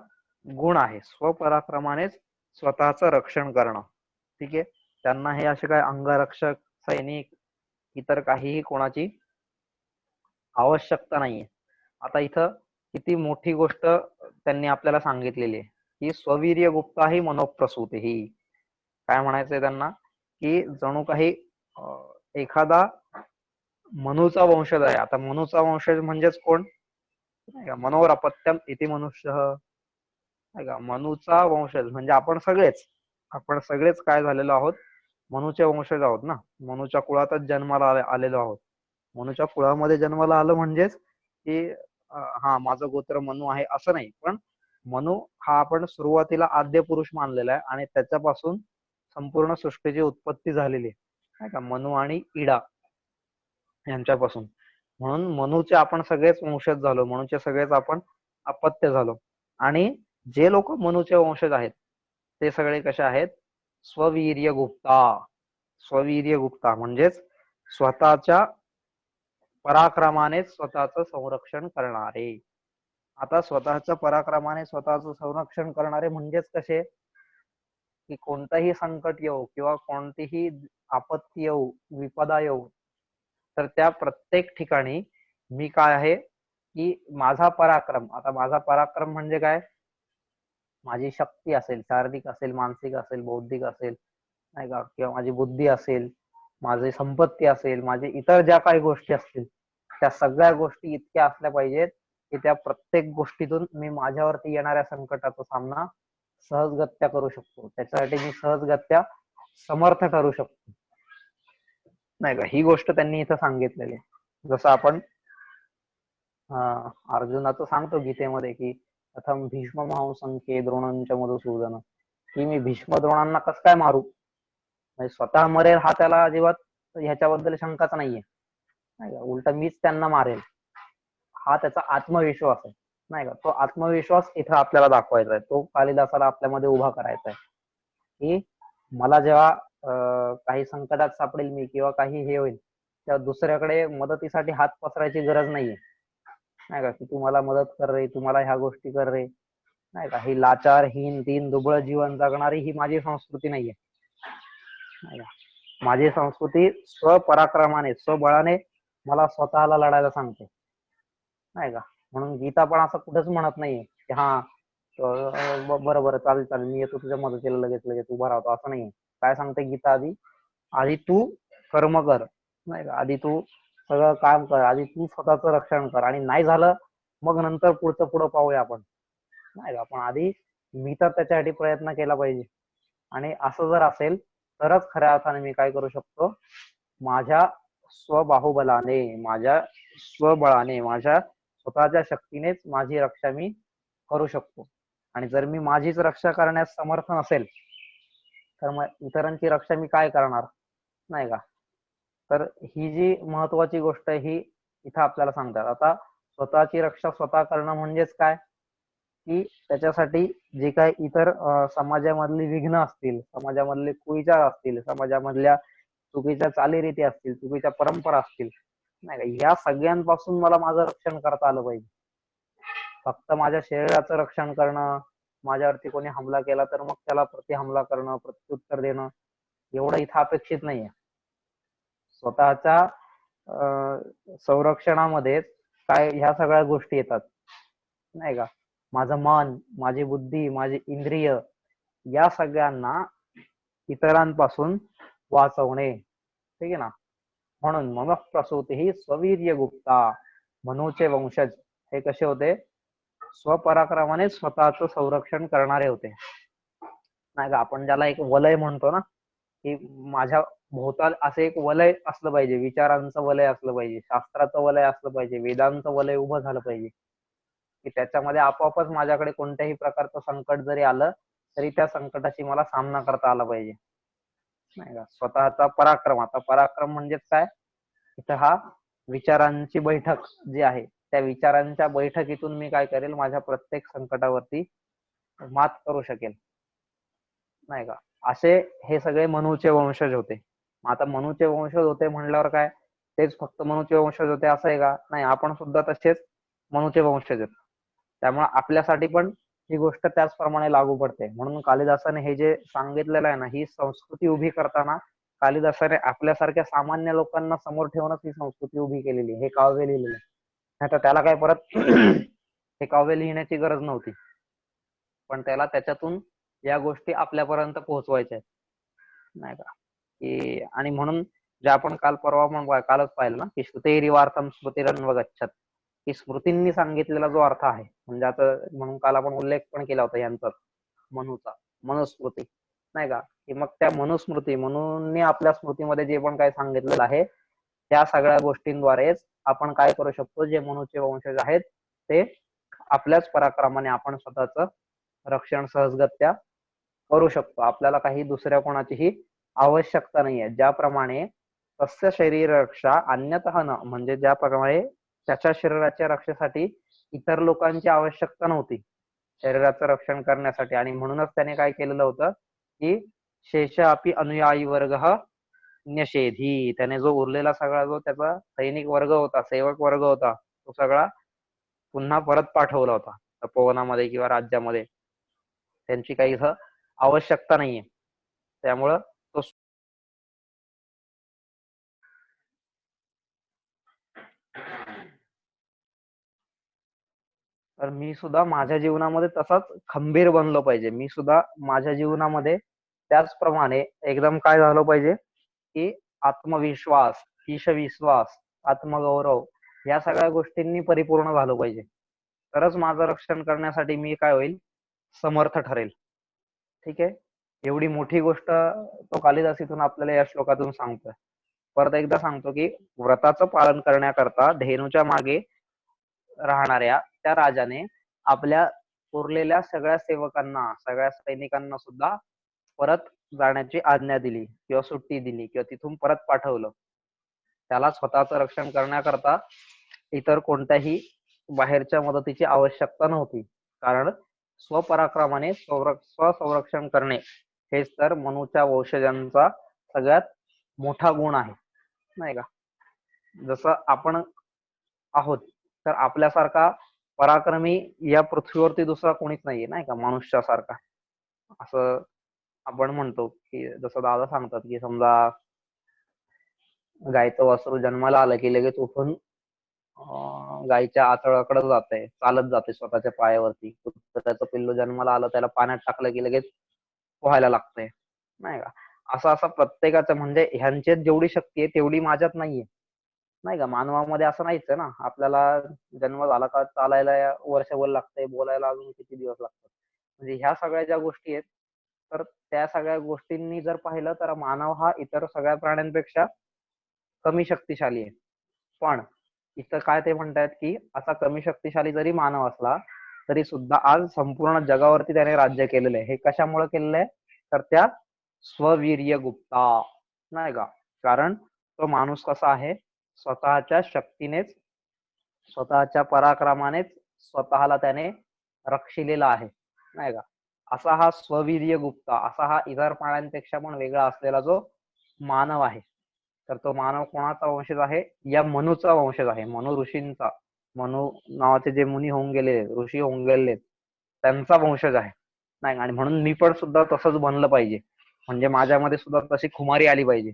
गुण आहे, स्वपराक्रमानेच स्वतःचं रक्षण करणं. ठीक आहे. त्यांना हे असे काय अंगरक्षक, सैनिक, इतर काहीही कोणाची आवश्यकता नाहीये. आता इथं किती मोठी गोष्ट त्यांनी आपल्याला सांगितलेली आहे, की स्ववीर्य गुप्ता ही मनोप्रसूती, ही काय म्हणायचंय त्यांना, की जणू काही एखादा मनूचा वंशज आहे. आता मनूचा वंशज म्हणजेच कोण, नाही का, मनोर अपत्यम इति मनुष्य, नाही का. मनूचा वंशज म्हणजे आपण सगळेच काय झालेलो आहोत, मनूचे वंशज आहोत ना. मनूच्या कुळातच जन्माला आलेलो आहोत. मनूच्या कुळामध्ये जन्माला आलं म्हणजेच की हा माझं गोत्र मनू आहे असं नाही, पण मनू हा आपण सुरुवातीला आद्य पुरुष मानलेला आहे, आणि त्याच्यापासून संपूर्ण सृष्टीची उत्पत्ती झालेली आहे, नाही का, मनू आणि इडा यांच्यापासून. म्हणून मनूचे आपण सगळेच वंशज झालो, मनूचे सगळेच आपण अपत्य झालो. आणि जे लोक मनूचे वंशज आहेत, ते सगळे कसे आहेत, स्ववीर्य गुप्ता. स्ववीर्य गुप्ता म्हणजेच स्वतःच्या पराक्रमाने स्वतःचं संरक्षण करणारे. आता स्वतःच्या पराक्रमाने स्वतःचं संरक्षण करणारे म्हणजेच कसे, की कोणतंही संकट येऊ किंवा कोणतीही आपत्ती येऊ, विपदा येऊ, तर त्या प्रत्येक ठिकाणी मी काय आहे, की माझा पराक्रम. आता माझा पराक्रम म्हणजे काय, माझी शक्ती असेल, शारीरिक असेल, मानसिक असेल, बौद्धिक असेल, नाही का, किंवा माझी बुद्धी असेल, माझी संपत्ती असेल, माझे इतर ज्या काही गोष्टी असतील, त्या सगळ्या गोष्टी इतक्या असल्या पाहिजेत की त्या प्रत्येक गोष्टीतून मी माझ्यावरती येणाऱ्या संकटाचा सामना सहजगत्या करू शकतो. त्याच्यासाठी मी सहजगत्या समर्थ ठरू शकतो, नाही का. ही गोष्ट त्यांनी इथं सांगितलेली आहे. जसं आपण अर्जुनाचं सांगतो गीतेमध्ये की प्रथम भीष्म संख्ये द्रोणांच्या मधुसूदन, की मी भीष्म द्रोणांना कसं काय मारू, म्हणजे स्वतः मरेल हा त्याला अजिबात ह्याच्याबद्दल शंकाच नाहीये, नाही का. उलट मीच त्यांना मारेल हा त्याचा आत्मविश्वास आहे, नाही का. तो आत्मविश्वास इथं आपल्याला दाखवायचा आहे, तो कालिदासाला आपल्यामध्ये उभा करायचा आहे, की मला जेव्हा काही संकटात सापडेल मी किंवा काही हे होईल, तेव्हा दुसऱ्याकडे मदतीसाठी हात पसरायची गरज नाहीये, नाही का, की तू मला मदत कर रे, तू मला ह्या गोष्टी कर रे, नाही का. ही लाचार, हीन, दीन, दुबळ जीवन जगणारी ही माझी संस्कृती नाहीये, नाही का. माझी संस्कृती स्वपराक्रमाने, स्वबळाने मला स्वतःला लढायला सांगते, नाही का. म्हणून गीता पण असं कुठेच म्हणत नाहीये की हा बरं बरं चालेल चालेल मी येतो तुझ्या मदतीला, लगेच लगेच उभा राहतो, असं नाहीये. काय सांगते गीता, आधी आधी तू कर्म कर, नाही का. आधी तू सगळं काम कर, आधी तू स्वतःचं रक्षण कर, आणि नाही झालं मग नंतर पुढं पाहूया आपण, नाही का. पण आधी मी तर त्याच्यासाठी प्रयत्न केला पाहिजे. आणि असं जर असेल तरच खऱ्या अर्थाने मी काय करू शकतो, माझ्या स्वबाहुबलाने, माझ्या स्वबळाने, माझ्या स्वतःच्या शक्तीनेच माझी रक्षा मी करू शकतो. आणि जर मी माझीच रक्षा करण्यास समर्थ नसेल तर मग इतरांची रक्षा मी काय करणार, नाही का. तर ही जी महत्वाची गोष्ट आहे ही इथं आपल्याला सांगतात. आता स्वतःची रक्षा स्वतः करणं म्हणजेच काय, की त्याच्यासाठी जे काही इतर समाजामधली विघ्न असतील, समाजामधले कुविचार असतील, समाजामधल्या चुकीच्या चालीरीती असतील, चुकीच्या परंपरा असतील, नाही का, या सगळ्यांपासून मला माझं रक्षण करता आलं पाहिजे. फक्त माझ्या शरीराचं रक्षण करणं, माझ्यावरती कोणी हमला केला तर मग त्याला प्रति हमला करणं, प्रत्युत्तर देणं, एवढं इथं अपेक्षित नाहीये. स्वतःच्या संरक्षणामध्ये काय ह्या सगळ्या गोष्टी येतात, नाही का. माझं मन, माझी बुद्धी, माझी इंद्रिय, या सगळ्यांना इतरांपासून वाचवणे, ठीक आहे ना. म्हणून मम प्रसूती ही स्ववीर्य गुप्ता, मनूचे वंशज हे कसे होते, स्वपराक्रमाने स्वतःचं संरक्षण करणारे होते, नाही का. आपण ज्याला एक वलय म्हणतो ना, की माझ्या भोवताल असे एक वलय असलं पाहिजे, विचारांचं वलय असलं पाहिजे, शास्त्राचं वलय असलं पाहिजे, वेदांचं वलय उभं झालं पाहिजे, की त्याच्यामध्ये आपोआपच माझ्याकडे कोणत्याही प्रकारचं संकट जरी आलं तरी त्या संकटाशी मला सामना करता आला पाहिजे, नाही का. स्वतःचा पराक्रम. आता पराक्रम म्हणजेच काय, इथं हा विचारांची बैठक जी आहे, त्या विचारांच्या बैठकीतून मी काय करेल, माझ्या प्रत्येक संकटावरती मात करू शकेल, नाही का. असे हे सगळे मनूचे वंशज होते. आता मनूचे वंशज होते म्हणल्यावर काय, तेच फक्त मनूचे वंशज होते असं आहे का, नाही. आपण सुद्धा तसेच मनूचे वंशज आहेत. त्यामुळे आपल्यासाठी पण ही गोष्ट त्याचप्रमाणे लागू पडते. म्हणून कालिदासाने हे जे सांगितलेलं आहे ना, ही संस्कृती उभी करताना कालिदासाने आपल्यासारख्या सामान्य लोकांना समोर ठेवूनच ही संस्कृती उभी केलेली, हे काव्य लिहिलेलं. नाही तर त्याला काय परत हे काव्य लिहिण्याची गरज नव्हती, पण त्याला त्याच्यातून या गोष्टी आपल्यापर्यंत पोहोचवायच्या आहेत, नाही का. की आणि म्हणून जे आपण काल परवा पण कालच पाहिलं ना, की श्रुतेरिवार्थम स्मृतिरन्वगच्छत, की स्मृतींनी सांगितलेला जो अर्थ आहे, म्हणजे आता म्हणून काल आपण उल्लेख पण केला होता यांचा, मनूचा, मनुस्मृती, नाही का. की मग त्या मनुस्मृती, म्हणून आपल्या स्मृतीमध्ये जे पण काय सांगितलेलं आहे त्या सगळ्या गोष्टींद्वारेच आपण काय करू शकतो, जे मनूचे वंशज आहेत ते आपल्याच पराक्रमाने आपण स्वतःच रक्षण सहजगत्या करू शकतो. आपल्याला काही दुसऱ्या कोणाचीही आवश्यकता नाहीये. ज्याप्रमाणे तस्य शरीर रक्षा अन्यतः न, म्हणजे ज्याप्रमाणे त्याच्या शरीराच्या रक्षेसाठी इतर लोकांची आवश्यकता नव्हती शरीराचं रक्षण करण्यासाठी, आणि म्हणूनच त्याने काय केलेलं होतं, की शेष अपि अनुयायी वर्ग न्यषेधी. त्याने जो उरलेला सगळा जो त्याचा सैनिक वर्ग होता, सेवक वर्ग होता, तो सगळा पुन्हा परत पाठवला होता तपोवनामध्ये किंवा राज्यामध्ये. त्यांची काही इथं आवश्यकता नाहीये. त्यामुळं तो तर मी सुद्धा माझ्या जीवनामध्ये तसाच खंबीर बनलो पाहिजे. मी सुद्धा माझ्या जीवनामध्ये त्याचप्रमाणे एकदम काय झालं पाहिजे, की आत्मविश्वास, ईशविश्वास, आत्मगौरव या सगळ्या गोष्टींनी परिपूर्ण झालं पाहिजे. तरच माझं रक्षण करण्यासाठी मी काय होईल, समर्थ ठरेल. ठीक आहे. एवढी मोठी गोष्ट तो कालिदास इथून आपल्याला या श्लोकातून सांगतोय. परत एकदा सांगतो की व्रताचं पालन करण्याकरता धेनूच्या मागे राहणाऱ्या त्या राजाने आपल्या उरलेल्या सगळ्या सेवकांना, सगळ्या सैनिकांना सुद्धा परत जाण्याची आज्ञा दिली किंवा सुट्टी दिली किंवा तिथून परत पाठवलं. त्याला स्वतःचं रक्षण करण्याकरता इतर कोणत्याही बाहेरच्या मदतीची आवश्यकता नव्हती. कारण स्वपराक्रमाने स्वसंरक्षण करणे हेच तर मनूच्या वंशजांचा सगळ्यात मोठा गुण आहे, नाही का. जसं आपण आहोत, तर आपल्यासारखा पराक्रमी या पृथ्वीवरती दुसरा कोणीच नाहीये, नाही का, मनुष्यासारखा. असं आपण म्हणतो की जसं दादा सांगतात की समजा गायचं वासरू जन्माला आलं की लगेच उठून गायीच्या आचळाकडे जाते, चालत जाते स्वतःच्या पायावरती. कुत्र्याचं पिल्लू जन्माला आलं, त्याला पाण्यात टाकलं की लगेच पोहायला लागतंय, नाही का. असं प्रत्येकाचं, म्हणजे ह्यांच्यात जेवढी शक्ती आहे तेवढी माझ्यात नाहीये, नाही का. मानवामध्ये असं नाहीच आहे ना. आपल्याला जन्म झाला का चालायला वर्षभर लागतंय, बोलायला अजून किती दिवस लागतात. म्हणजे ह्या सगळ्या ज्या गोष्टी आहेत, तर त्या सगळ्या गोष्टींनी जर पाहिलं तर मानव हा इतर सगळ्या प्राण्यांपेक्षा कमी शक्तिशाली आहे. पण इथं काय ते म्हणतायत की असा कमी शक्तिशाली जरी मानव असला तरी सुद्धा आज संपूर्ण जगावरती त्याने राज्य केलेलं आहे. हे कशामुळे केलेलं आहे, तर त्या स्ववीर्य गुप्ता, नाही का. कारण तो माणूस कसा आहे, स्वतःच्या शक्तीनेच, स्वतःच्या पराक्रमानेच स्वतःला त्याने रक्षिलेला आहे, नाही का. असा हा स्ववीर्य गुप्ता, असा हा इतर प्राण्यांपेक्षा पण वेगळा असलेला जो मानव आहे, तर तो मानव कोणाचा वंशज आहे, या मनूचा वंशज आहे, मनु ऋषींचा. मनु नावाचे जे मुनी होऊन गेले, ऋषी होऊन गेले, त्यांचा वंशज आहे, नाही. आणि म्हणून मी पण सुद्धा तसंच बनलं पाहिजे. म्हणजे माझ्यामध्ये सुद्धा तशी खुमारी आली पाहिजे.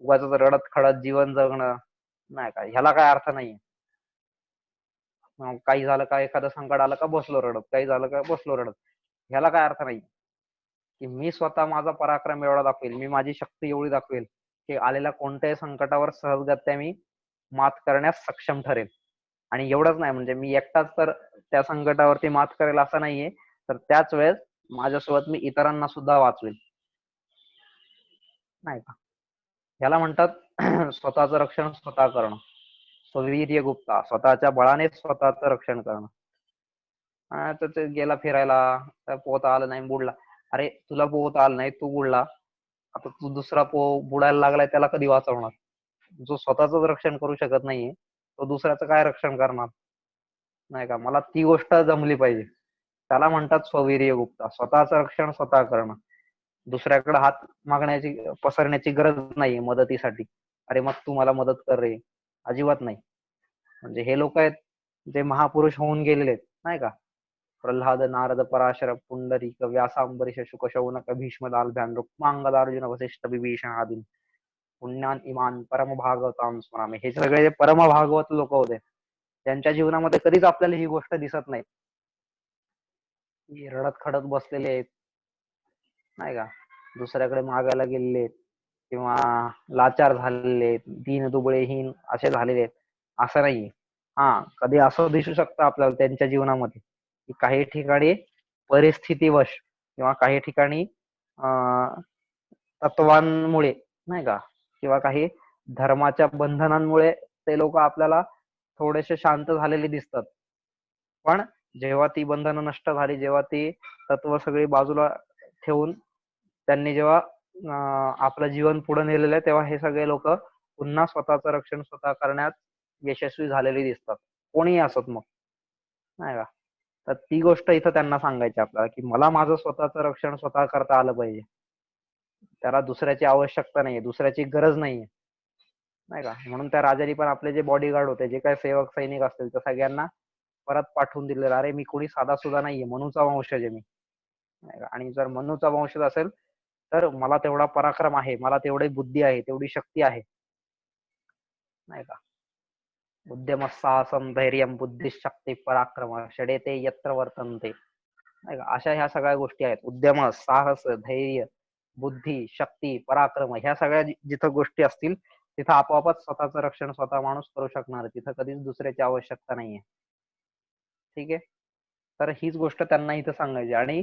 उगाच रडत खडत जीवन जगणं, नाही का, ह्याला काय अर्थ नाहीये. काही झालं का, एखादं संकट आलं का बसलो रडत, काही झालं का बसलो रडत, ह्याला काय अर्थ नाही. की मी स्वतः माझा पराक्रम एवढा दाखवेल, मी माझी शक्ती एवढी दाखवेल की आलेल्या कोणत्याही संकटावर सहजगत्या मी मात करण्यास सक्षम ठरेल. आणि एवढंच नाही, म्हणजे मी एकटाच तर त्या संकटावरती मात करेल असं नाहीये, तर त्याच वेळेस माझ्यासोबत मी इतरांना सुद्धा वाचवेल, नाही का. ह्याला म्हणतात स्वतःचं रक्षण स्वतः करणं, स्ववीर्य गुप्ता, स्वतःच्या बळाने स्वतःचं रक्षण करणं. तर ते गेला फिरायला, तर पोहता आलं नाही, बुडला. अरे तुला पोहता आलं नाही, तू बुडला, आता तू दुसरा बुडायला लागलाय, त्याला कधी वाचवणार. जो स्वतःच रक्षण करू शकत नाहीये, तो दुसऱ्याचं काय रक्षण करणार, नाही का. मला ती गोष्ट जमली पाहिजे. त्याला म्हणतात स्ववीर्य गुप्ता, स्वतःचं रक्षण स्वतः करणं. दुसऱ्याकडे हात मागण्याची, पसरण्याची गरज नाहीये मदतीसाठी. अरे मग तू मला मदत कर रे, अजिबात नाही. म्हणजे हे लोक आहेत जे महापुरुष होऊन गेलेले आहेत, नाही का. प्रल्हाद, नारद, पराशर, पुंडरीक, व्यास, अंबरीश, शुक, शौनक, भीष्म, दालभ्यान, रुक्मांगद, अर्जुन, वसिष्ठ, विभीषण आदी पुण्यान इमान परम भागवतां स्मरामी. हे सगळे जे परम भागवत लोक होते, त्यांच्या जीवनामध्ये कधीच आपल्याला ही गोष्ट दिसत नाही की रडत खडत बसलेले आहेत, नाही का, दुसऱ्याकडे मागायला गेलेले किंवा लाचार झालेले, दीन दुबळेहीन असे झालेले आहेत, असं नाहीये. हा, कधी असं दिसू शकतं आपल्याला त्यांच्या जीवनामध्ये की काही ठिकाणी परिस्थितीवश किंवा काही ठिकाणी तत्वांमुळे, नाही का, किंवा काही धर्माच्या बंधनांमुळे ते लोक आपल्याला थोडेसे शांत झालेले दिसतात. पण जेव्हा ती बंधनं नष्ट झाली, जेव्हा ती तत्व सगळी बाजूला ठेवून त्यांनी जेव्हा आपलं जीवन पुढे नेलेलं आहे, तेव्हा हे सगळे लोक पुन्हा स्वतःचं रक्षण स्वतः करण्यात यशस्वी झालेली दिसतात, कोणीही असत मग, नाही का. तर ती गोष्ट इथं त्यांना सांगायची आपल्याला की मला माझं स्वतःचं रक्षण स्वतः करता आलं पाहिजे. त्याला दुसऱ्याची आवश्यकता नाहीये, दुसऱ्याची गरज नाहीये, नाही का. म्हणून त्या राजाने पण आपले जे बॉडीगार्ड होते, जे काही सेवक सैनिक असतील, त्या सगळ्यांना परत पाठवून दिलेलं. अरे मी कोणी साधा सुद्धा नाहीये, मनूचा वंशज आहे मी, नाही का. आणि जर मनूचा वंशज असेल तर मला तेवढा पराक्रम आहे, मला तेवढी बुद्धी आहे, तेवढी शक्ती आहे, नाही का. उद्यम साहसम धैर्यम बुद्धिशक्ती पराक्रम षडेते यत्र वर्तन्ते, नाही का. अशा ह्या सगळ्या गोष्टी आहेत. उद्यम, साहस, धैर्य, बुद्धी, शक्ती, पराक्रम ह्या सगळ्या जिथं गोष्टी असतील तिथं आपोआपच स्वतःचं रक्षण स्वतः माणूस करू शकणार. तिथं कधीच दुसऱ्याची आवश्यकता नाहीये. ठीक आहे. तर हीच गोष्ट त्यांना इथं सांगायची. आणि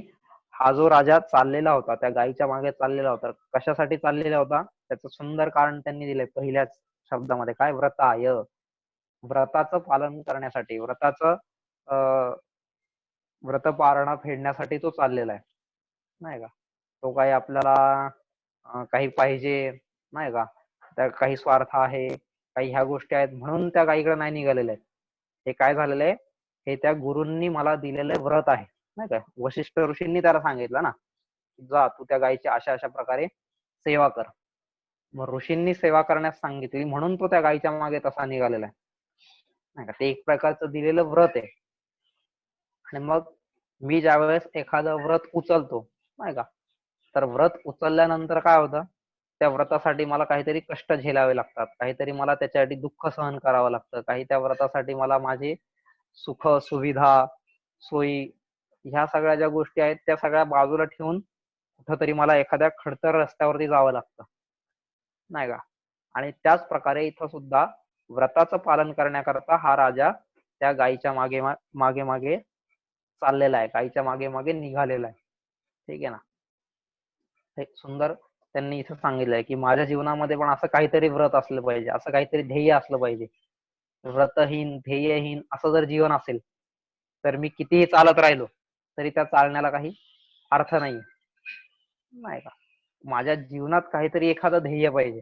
हा जो राजा चाललेला होता, त्या गायीच्या मागे चाललेला होता, कशासाठी चाललेला होता त्याचं सुंदर कारण त्यांनी दिलंय पहिल्याच शब्दामध्ये. काय? व्रताय. व्रताचं पालन करण्यासाठी, व्रतपारणा फेडण्यासाठी तो चाललेला आहे, नाही का. तो काही आपल्याला काही पाहिजे, नाही का, त्या काही स्वार्थ आहे, काही ह्या गोष्टी आहेत म्हणून त्या गायीकडे नाही निघालेले आहेत. हे काय झालेलं आहे, हे त्या गुरूंनी मला दिलेलं व्रत आहे, नाही का. वशिष्ठ ऋषींनी त्याला सांगितलं ना, जा तू त्या गायीची अशा अशा प्रकारे सेवा कर. मग ऋषींनी सेवा करण्यास सांगितली म्हणून तो त्या गायीच्या मागे तसा निघालेला आहे, नाही का. ते एक प्रकारचं दिलेलं व्रत आहे. आणि मग मी ज्यावेळेस एखादं व्रत उचलतो, नाही का, तर व्रत उचलल्यानंतर काय होतं, त्या व्रतासाठी मला काहीतरी कष्ट झेलावे लागतात, काहीतरी मला त्याच्यासाठी दुःख सहन करावं लागतं, काही त्या व्रतासाठी मला माझे सुख सुविधा सोयी ह्या सगळ्या ज्या गोष्टी आहेत त्या सगळ्या बाजूला ठेवून कुठंतरी मला एखाद्या खडतर रस्त्यावरती जावं लागतं, नाही का. आणि त्याच प्रकारे इथं सुद्धा व्रताचं पालन करण्याकरता हा राजा त्या गायीच्या मागे मागे मागे चाललेला आहे, गायीच्या मागे मागे निघालेला आहे. ठीक आहे ना. एक सुंदर त्यांनी इथं सांगितलंय की माझ्या जीवनामध्ये पण असं काहीतरी व्रत असलं पाहिजे, असं काहीतरी ध्येय असलं पाहिजे. व्रतहीन ध्येयहीन असं जर जीवन असेल तर मी कितीही चालत राहिलो तरी त्या चालण्याला काही अर्थ नाही, नाही का. माझ्या जीवनात काहीतरी एखादं ध्येय पाहिजे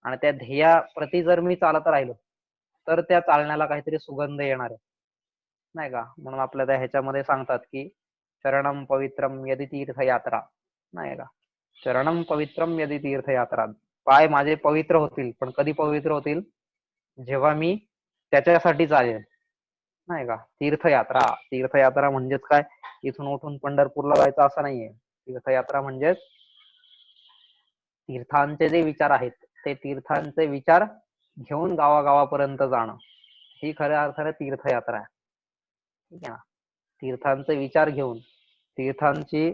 आणि त्या ध्येयाप्रती जर मी चालत राहिलो तर त्या चालण्याला काहीतरी सुगंध येणार आहे, नाही का. म्हणून आपल्या त्या ह्याच्यामध्ये सांगतात की शरणम पवित्रम यदि तीर्थयात्रा, नाही का. शरणम पवित्रम यदि तीर्थयात्रा, पाय माझे पवित्र होतील, पण कधी पवित्र होतील, जेव्हा मी त्याच्यासाठी चालेल, नाही का. तीर्थयात्रा, तीर्थयात्रा म्हणजेच काय, इथून उठून पंढरपूरला जायचं असं नाहीये. तीर्थयात्रा म्हणजेच तीर्थांचे जे विचार आहेत ते तीर्थांचे विचार घेऊन गावागावापर्यंत जाणं, ही खऱ्या अर्थाने तीर्थयात्रा आहे. ठीक आहे ना. तीर्थांचे विचार घेऊन, तीर्थांची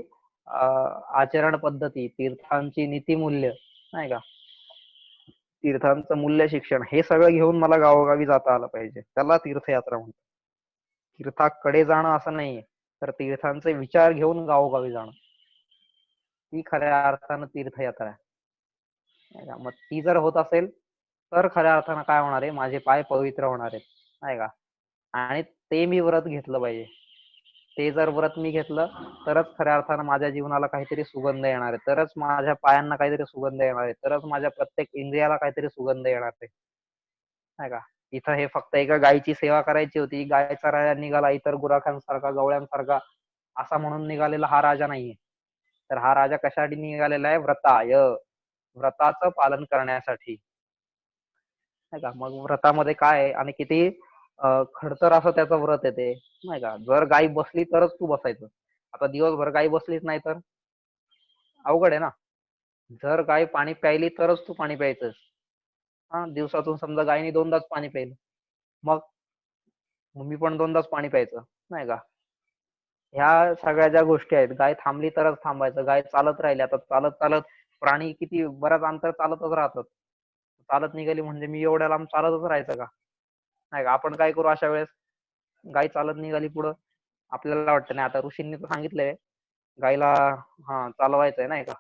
आचरण पद्धती, तीर्थांची नीतिमूल्य, नाही का, तीर्थांचं मूल्य शिक्षण हे सगळं घेऊन मला गावोगावी जाता आलं पाहिजे, त्याला तीर्थयात्रा म्हणतात. तीर्थाकडे जाणं असं नाहीये, तर तीर्थांचे विचार घेऊन गावोगावी जाणं, ही खऱ्या अर्थानं तीर्थयात्रा आहे, नाही का. मग ती जर होत असेल तर खऱ्या अर्थानं काय होणार आहे, माझे पाय पवित्र होणार आहेत, नाही का. आणि ते मी व्रत घेतलं पाहिजे. ते जर व्रत मी घेतलं तरच खऱ्या अर्थानं माझ्या जीवनाला काहीतरी सुगंध येणार आहे, तरच माझ्या पायांना काहीतरी सुगंध येणार आहे, तरच माझ्या प्रत्येक इंद्रियाला काहीतरी सुगंध येणार आहे, नाही का. इथं हे फक्त एका गायीची सेवा करायची होती, गायचा राजा निघाला इतर गुराखांसारखा, गवळ्यांसारखा असा म्हणून निघालेला हा राजा नाहीये. तर हा राजा कशासाठी निघालेला आहे, व्रताय, व्रताचं पालन करण्यासाठी, नाही का. मग व्रतामध्ये काय आहे आणि किती खडतर असं त्याचं व्रत आहे ते, नाही का. जर गाय बसली तरच तू बसायचं. आता दिवसभर गाय बसलीच नाही तर अवघड आहे ना. जर गाय पाणी प्यायली तरच तू पाणी प्यायचं. हा, दिवसातून समजा गायीने दोनदाच पाणी प्यायलं, मग मी पण दोनदाच पाणी प्यायचं, नाही का. ह्या सगळ्या ज्या गोष्टी आहेत, गाय थांबली तरच थांबायचं, गाय चालत राहिली, आता चालत चालत प्राणी किती बराच अंतर चालतच राहतात. चालत निघाली म्हणजे मी एवढ्या लांब चालतच राहायचं का, नाही का. आपण काय करू अशा वेळेस, गाय चालत निघाली पुढं, आपल्याला वाटतं नाही आता ऋषींनी तर सांगितलंय गायला हा चालवायचंय, नाही का.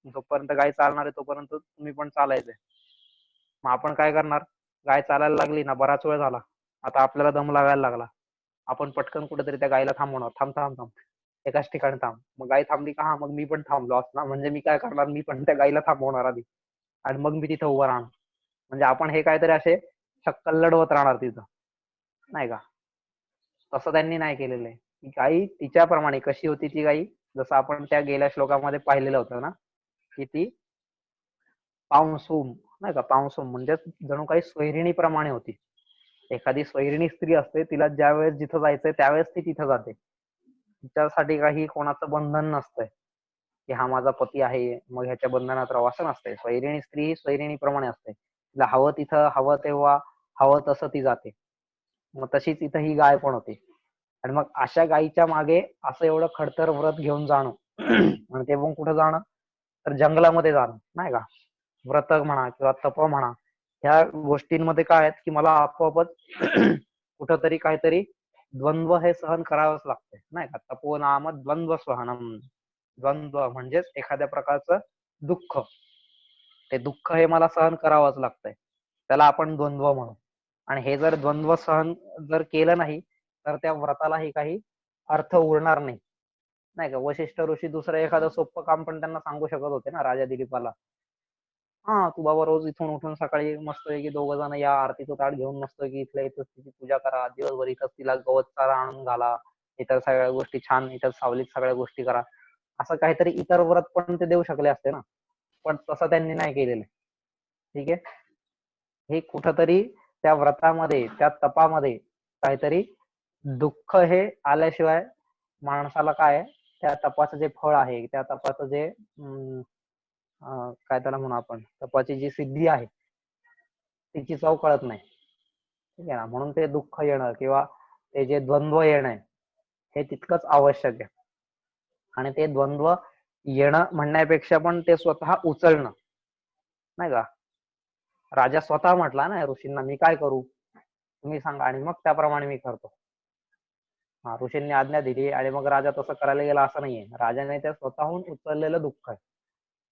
जोपर्यंत गाय चालणार आहे तोपर्यंत तुम्ही पण चालायचंय. मग आपण काय करणार, गाय चालायला लागली ना, बराच वेळ झाला, आता आपल्याला दम लागायला लागला, आपण पटकन कुठेतरी त्या गायीला थांबवणार, थांब थांब थांब, एकाच ठिकाणी थांब. मग गाय थांबली का, हा मग मी पण थांबलो असं ना, म्हणजे मी काय करणार, मी पण त्या गायीला थांबवणार आधी आणि मग मी तिथं उभं राहणार. म्हणजे आपण हे काहीतरी असे शक्कल लढवत राहणार तिथं, नाही का. तसं त्यांनी नाही केलेलं आहे. गाई तिच्याप्रमाणे कशी होती ती गाई, जसं आपण त्या गेल्या श्लोकामध्ये पाहिलेलं होतं ना, की ती पावसूम, नाही का, पावसूम म्हणजे जणू काही स्वैरिणीप्रमाणे होती. एखादी स्वैरिणी स्त्री असते, तिला ज्या वेळेस जिथं जायचंय त्यावेळेस ती तिथं जाते. तिच्यासाठी काही कोणाचं बंधन नसतंय की हा माझा पती आहे मग ह्याच्या बंधनात राहू, असं नसतंय. स्वैरिणी स्त्री ही स्वैरिणीप्रमाणे असते. तिला हवं तिथं, हवं तेव्हा, हवं तसं ती जाते. मग तशीच इथं ही गाय पण होती. आणि मग अशा गायीच्या मागे असं एवढं खडतर व्रत घेऊन जाणं आणि ते पण कुठं जाणं, तर जंगलामध्ये जाणं, नाही का. व्रत म्हणा किंवा तप म्हणा, ह्या गोष्टींमध्ये काय आहेत की मला आपोआपच कुठंतरी काहीतरी द्वंद्व हे सहन करावंच लागतंय, नाही का. तपो नाम द्वंद्व सहनम. द्वंद्व म्हणजेच एखाद्या प्रकारचं दुःख. ते दुःख हे मला सहन करावंच लागतंय, त्याला आपण द्वंद्व म्हणू. आणि हे जर द्वंद्व सहन जर केलं नाही तर त्या व्रतालाही काही अर्थ उरणार नाही, नाही का. वशिष्ठ ऋषी दुसरं एखादं सोपं काम पण त्यांना सांगू शकत होते ना राजा दिलीपाला. हा, तू बाबा रोज इथून उठून सकाळी मस्तपैकी दोघ जण या, आरतीचं ताट घेऊन मस्तपैकी इथल्या इथं तिची पूजा करा, दिवसभर इथं तिला गवत चारा आणून घाला, इतर सगळ्या गोष्टी छान इथं सावलीत सगळ्या गोष्टी करा. असं काहीतरी इतर व्रत पण ते देऊ शकले असते ना, पण तसं त्यांनी नाही केलेलं. ठीक आहे. हे कुठंतरी त्या व्रतामध्ये, त्या तपामध्ये काहीतरी दुःख हे आल्याशिवाय माणसाला काय त्या तपाचं जे फळ आहे, त्या तपाचं जे काय त्याला म्हणू आपण, तपाची जी सिद्धी आहे तिची चव कळत नाही. ठीक आहे ना. म्हणून ते दुःख येणं किंवा ते जे द्वंद्व येणं हे तितकंच आवश्यक आहे. आणि ते द्वंद्व येणं म्हणण्यापेक्षा पण ते स्वतः उचलणं, नाही का. राजा स्वतः म्हटला ना ऋषींना, मी काय करू तुम्ही सांगा, आणि मग त्याप्रमाणे मी करतो. हा, ऋषींनी आज्ञा दिली आणि मग राजा तसं करायला गेला असं नाहीये. राजाने ते स्वतःहून उचललेलं दुःख आहे,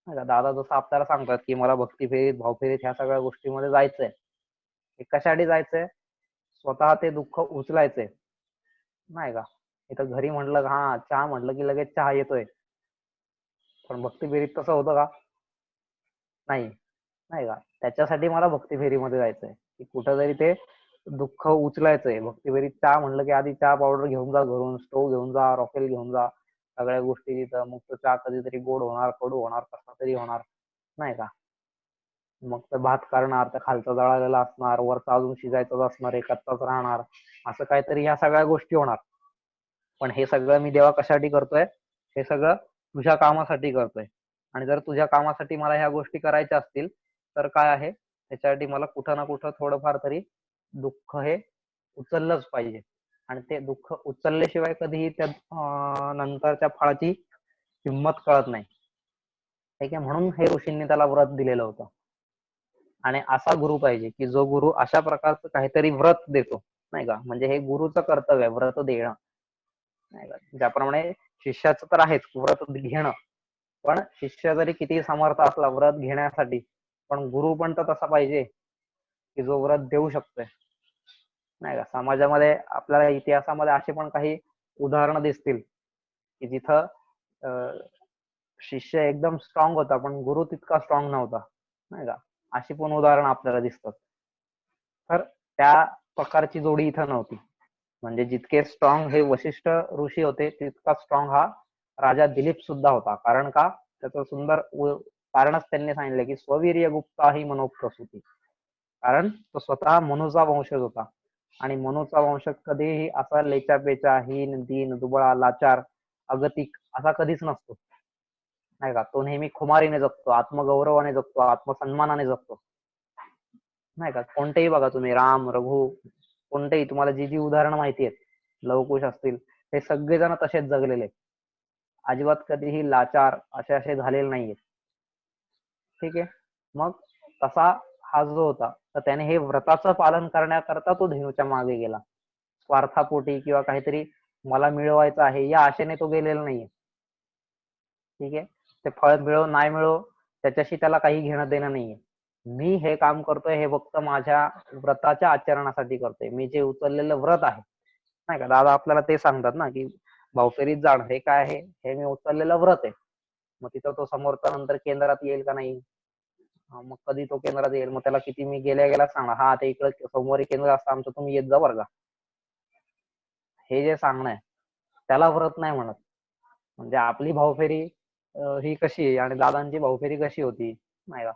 नाही का. दादा जसं आपल्याला सांगतात की मला भक्ती फेरीत, भावफेरीत ह्या सगळ्या गोष्टीमध्ये जायचंय. हे कशासाठी जायचंय? स्वतः ते दुःख उचलायचंय, नाही का. इथं घरी म्हटलं हा चहा म्हटलं की लगेच चहा येतोय, पण भक्ती फेरीत तसं होतं का? नाही, नाही का. त्याच्यासाठी मला भक्ती फेरीमध्ये जायचंय की कुठंतरी ते दुःख उचलायचंय. भक्ती फेरीत चहा म्हणलं की आधी चहा पावडर घेऊन जा घरून, स्टोव घेऊन जा, रॉकेल घेऊन जा, सगळ्या गोष्टी तिथं. मग तो चहा कधीतरी गोड होणार, कडू होणार, कसा तरी होणार, नाही का. मग तर भात करणार तर खालचा जळालेला असणार, वरचा अजून शिजायचाच असणार आहे, कच्चाच राहणार, असं काहीतरी ह्या सगळ्या गोष्टी होणार. पण हे सगळं मी देवा कशासाठी करतोय? हे सगळं तुझ्या कामासाठी करतोय. आणि जर तुझ्या कामासाठी मला ह्या गोष्टी करायच्या असतील तर काय आहे, त्याच्यासाठी मला कुठं ना कुठं थोडंफार तरी दुःख हे उचललंच पाहिजे. आणि ते दुःख उचलल्याशिवाय कधीही त्या नंतरच्या फळाची किंमत कळत नाही. ठीक आहे. म्हणून हे ऋषींनी त्याला व्रत दिलेलं होतं. आणि असा गुरु पाहिजे की जो गुरु अशा प्रकारचं काहीतरी व्रत देतो, नाही का. म्हणजे हे गुरुचं कर्तव्य आहे व्रत देणं, नाही का. ज्याप्रमाणे शिष्याचं तर आहेच व्रत घेणं, पण शिष्य जरी किती समर्थ असला व्रत घेण्यासाठी, पण गुरु पण तर तसा पाहिजे की जो व्रत देऊ शकतोय, नाही का. समाजामध्ये आपल्याला इतिहासामध्ये असे पण काही उदाहरणं दिसतील की जिथं शिष्य एकदम स्ट्रॉंग होता पण गुरु तितका स्ट्रॉंग नव्हता, नाही का. अशी पण उदाहरणं आपल्याला दिसतात. तर त्या प्रकारची जोडी इथं नव्हती. म्हणजे जितके स्ट्रॉंग हे वशिष्ठ ऋषी होते तितका स्ट्रॉंग हा राजा दिलीप सुद्धा होता. कारण का? त्याचं सुंदर कारणच त्यांनी सांगितलं की स्ववीर्य गुप्ता ही मनोप्रसूती. कारण तो स्वतः मनूचा वंशज होता. आणि मनूचा वंश कधीही असा लेचा-पेचा, हीन, दीन, दुबळा, लाचार, अगतिक असा कधीच नसतो, नाही का. तो नेहमी खुमारीने जगतो, आत्मगौरवाने जगतो, आत्मसन्मानाने जगतो, नाही का. कोणतेही बघा तुम्ही, राम, रघु, कोणतेही तुम्हाला जी जी उदाहरणं माहिती आहेत, लवकुश असतील, हे सगळेजण तसेच जगलेले, अजिबात कधीही लाचार असे झालेले नाहीयेत. ठीक आहे. मग तसा हा जो होता तर त्याने हे व्रताचं पालन करण्याकरता तो धेनूच्या मागे गेला. स्वार्थापोटी किंवा काहीतरी मला मिळवायचं आहे या आशेने तो गेलेला नाहीये. ठीक आहे. ते फळ मिळो नाही मिळो त्याच्याशी त्याला काही घेणं देणं नाहीये. मी हे काम करतोय हे फक्त माझ्या व्रताच्या आचरणासाठी करतोय. मी जे उचललेलं व्रत आहे, नाही का. दादा आपल्याला ते सांगतात ना की भावफेरीत जाणं हे काय आहे, हे मी उचललेलं व्रत आहे. मग तिथं तो समोरचा नंतर केंद्रात येईल का नाही, मग कधी तो केंद्रात येईल, मग त्याला किती मी गेल्या गेल्या सांगणार, हा आता इकडे सोमवारी केंद्र असतं आमचं, तुम्ही येत जा बरं का. हे जे सांगणं आहे त्याला व्रत नाही म्हणत. म्हणजे आपली भावफेरी ही कशी आहे आणि दादांची भावफेरी कशी होती, नाही का.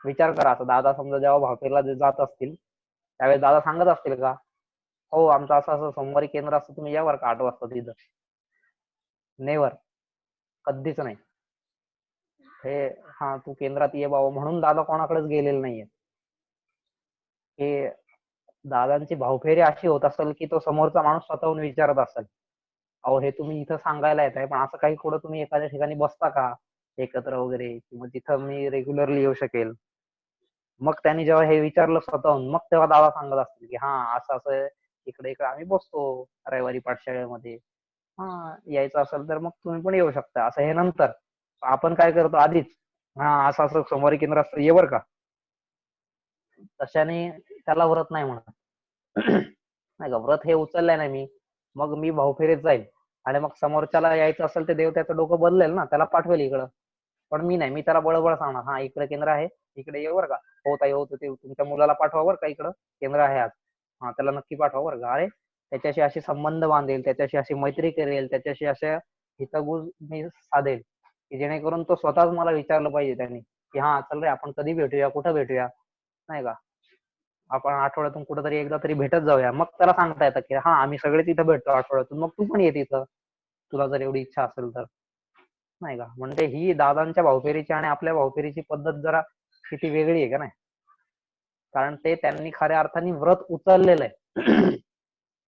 विचार करा, आता दादा समजा जेव्हा भावपेरला जात असतील त्यावेळेस दादा सांगत असतील का, हो आमचं असं असं सोमवारी केंद्र असतं, तुम्ही या बरं का 8 वाजता तिथं. नेवर, कधीच नाही. हे हा तू केंद्रात ये बाबा म्हणून दादा कोणाकडेच गेलेला नाहीये. हे दादांची भावफेरी अशी होत असेल की तो समोरचा माणूस स्वतःहून विचारत असेल, अहो हे तुम्ही इथं सांगायला येत आहे, पण असं काही कुठं तुम्ही एखाद्या ठिकाणी बसता का एकत्र वगैरे, किंवा तिथं मी रेग्युलरली येऊ शकेल. मग त्यांनी जेव्हा हे विचारलं स्वतःहून, मग तेव्हा दादा सांगत असतील की हा असं असं इकडे इकडे आम्ही बसतो रविवारी पाठशाळेमध्ये, हा यायचं असेल तर मग तुम्ही पण येऊ शकता, असं हे नंतर. आपण काय करतो आधीच, हा असं असं सोमवारी केंद्र असतं ये बर का, तशाने त्याला व्रत नाही म्हणत. नाही का, व्रत हे उचललंय ना मी, मग मी भाऊफेरीत जाईल आणि मग समोरच्याला यायचं असेल ते देव त्याचं डोकं बदलेल ना, त्याला पाठवेल इकडं. पण मी नाही, मी त्याला बळबळ सांगणार, हा इकडे केंद्र आहे, इकडे ये बरं का, हो ताई हो, ते तुमच्या मुलाला पाठवा बरं का इकडं, केंद्र आहे आज, हा त्याला नक्की पाठवा बरं का. अरे त्याच्याशी असे संबंध बांधेल, त्याच्याशी अशी मैत्री करेल, त्याच्याशी अशा हितगुज मी साधेल की जेणेकरून तो स्वतःच मला विचारलं पाहिजे त्यांनी की हा चल रे आपण कधी भेटूया, कुठं भेटूया, नाही का, आपण आठवड्यातून कुठेतरी एकदा तरी भेटत जाऊया. मग त्याला सांगता येतं की हा आम्ही सगळे तिथं भेटतो आठवड्यातून, मग तू पण ये तिथं, तुला जर एवढी इच्छा असेल तर, नाही का. म्हणजे ही दादांच्या भावफेरीची आणि आपल्या भावफेरीची पद्धत जरा किती वेगळी आहे का नाही. कारण ते त्यांनी खऱ्या अर्थाने व्रत उचललेलं आहे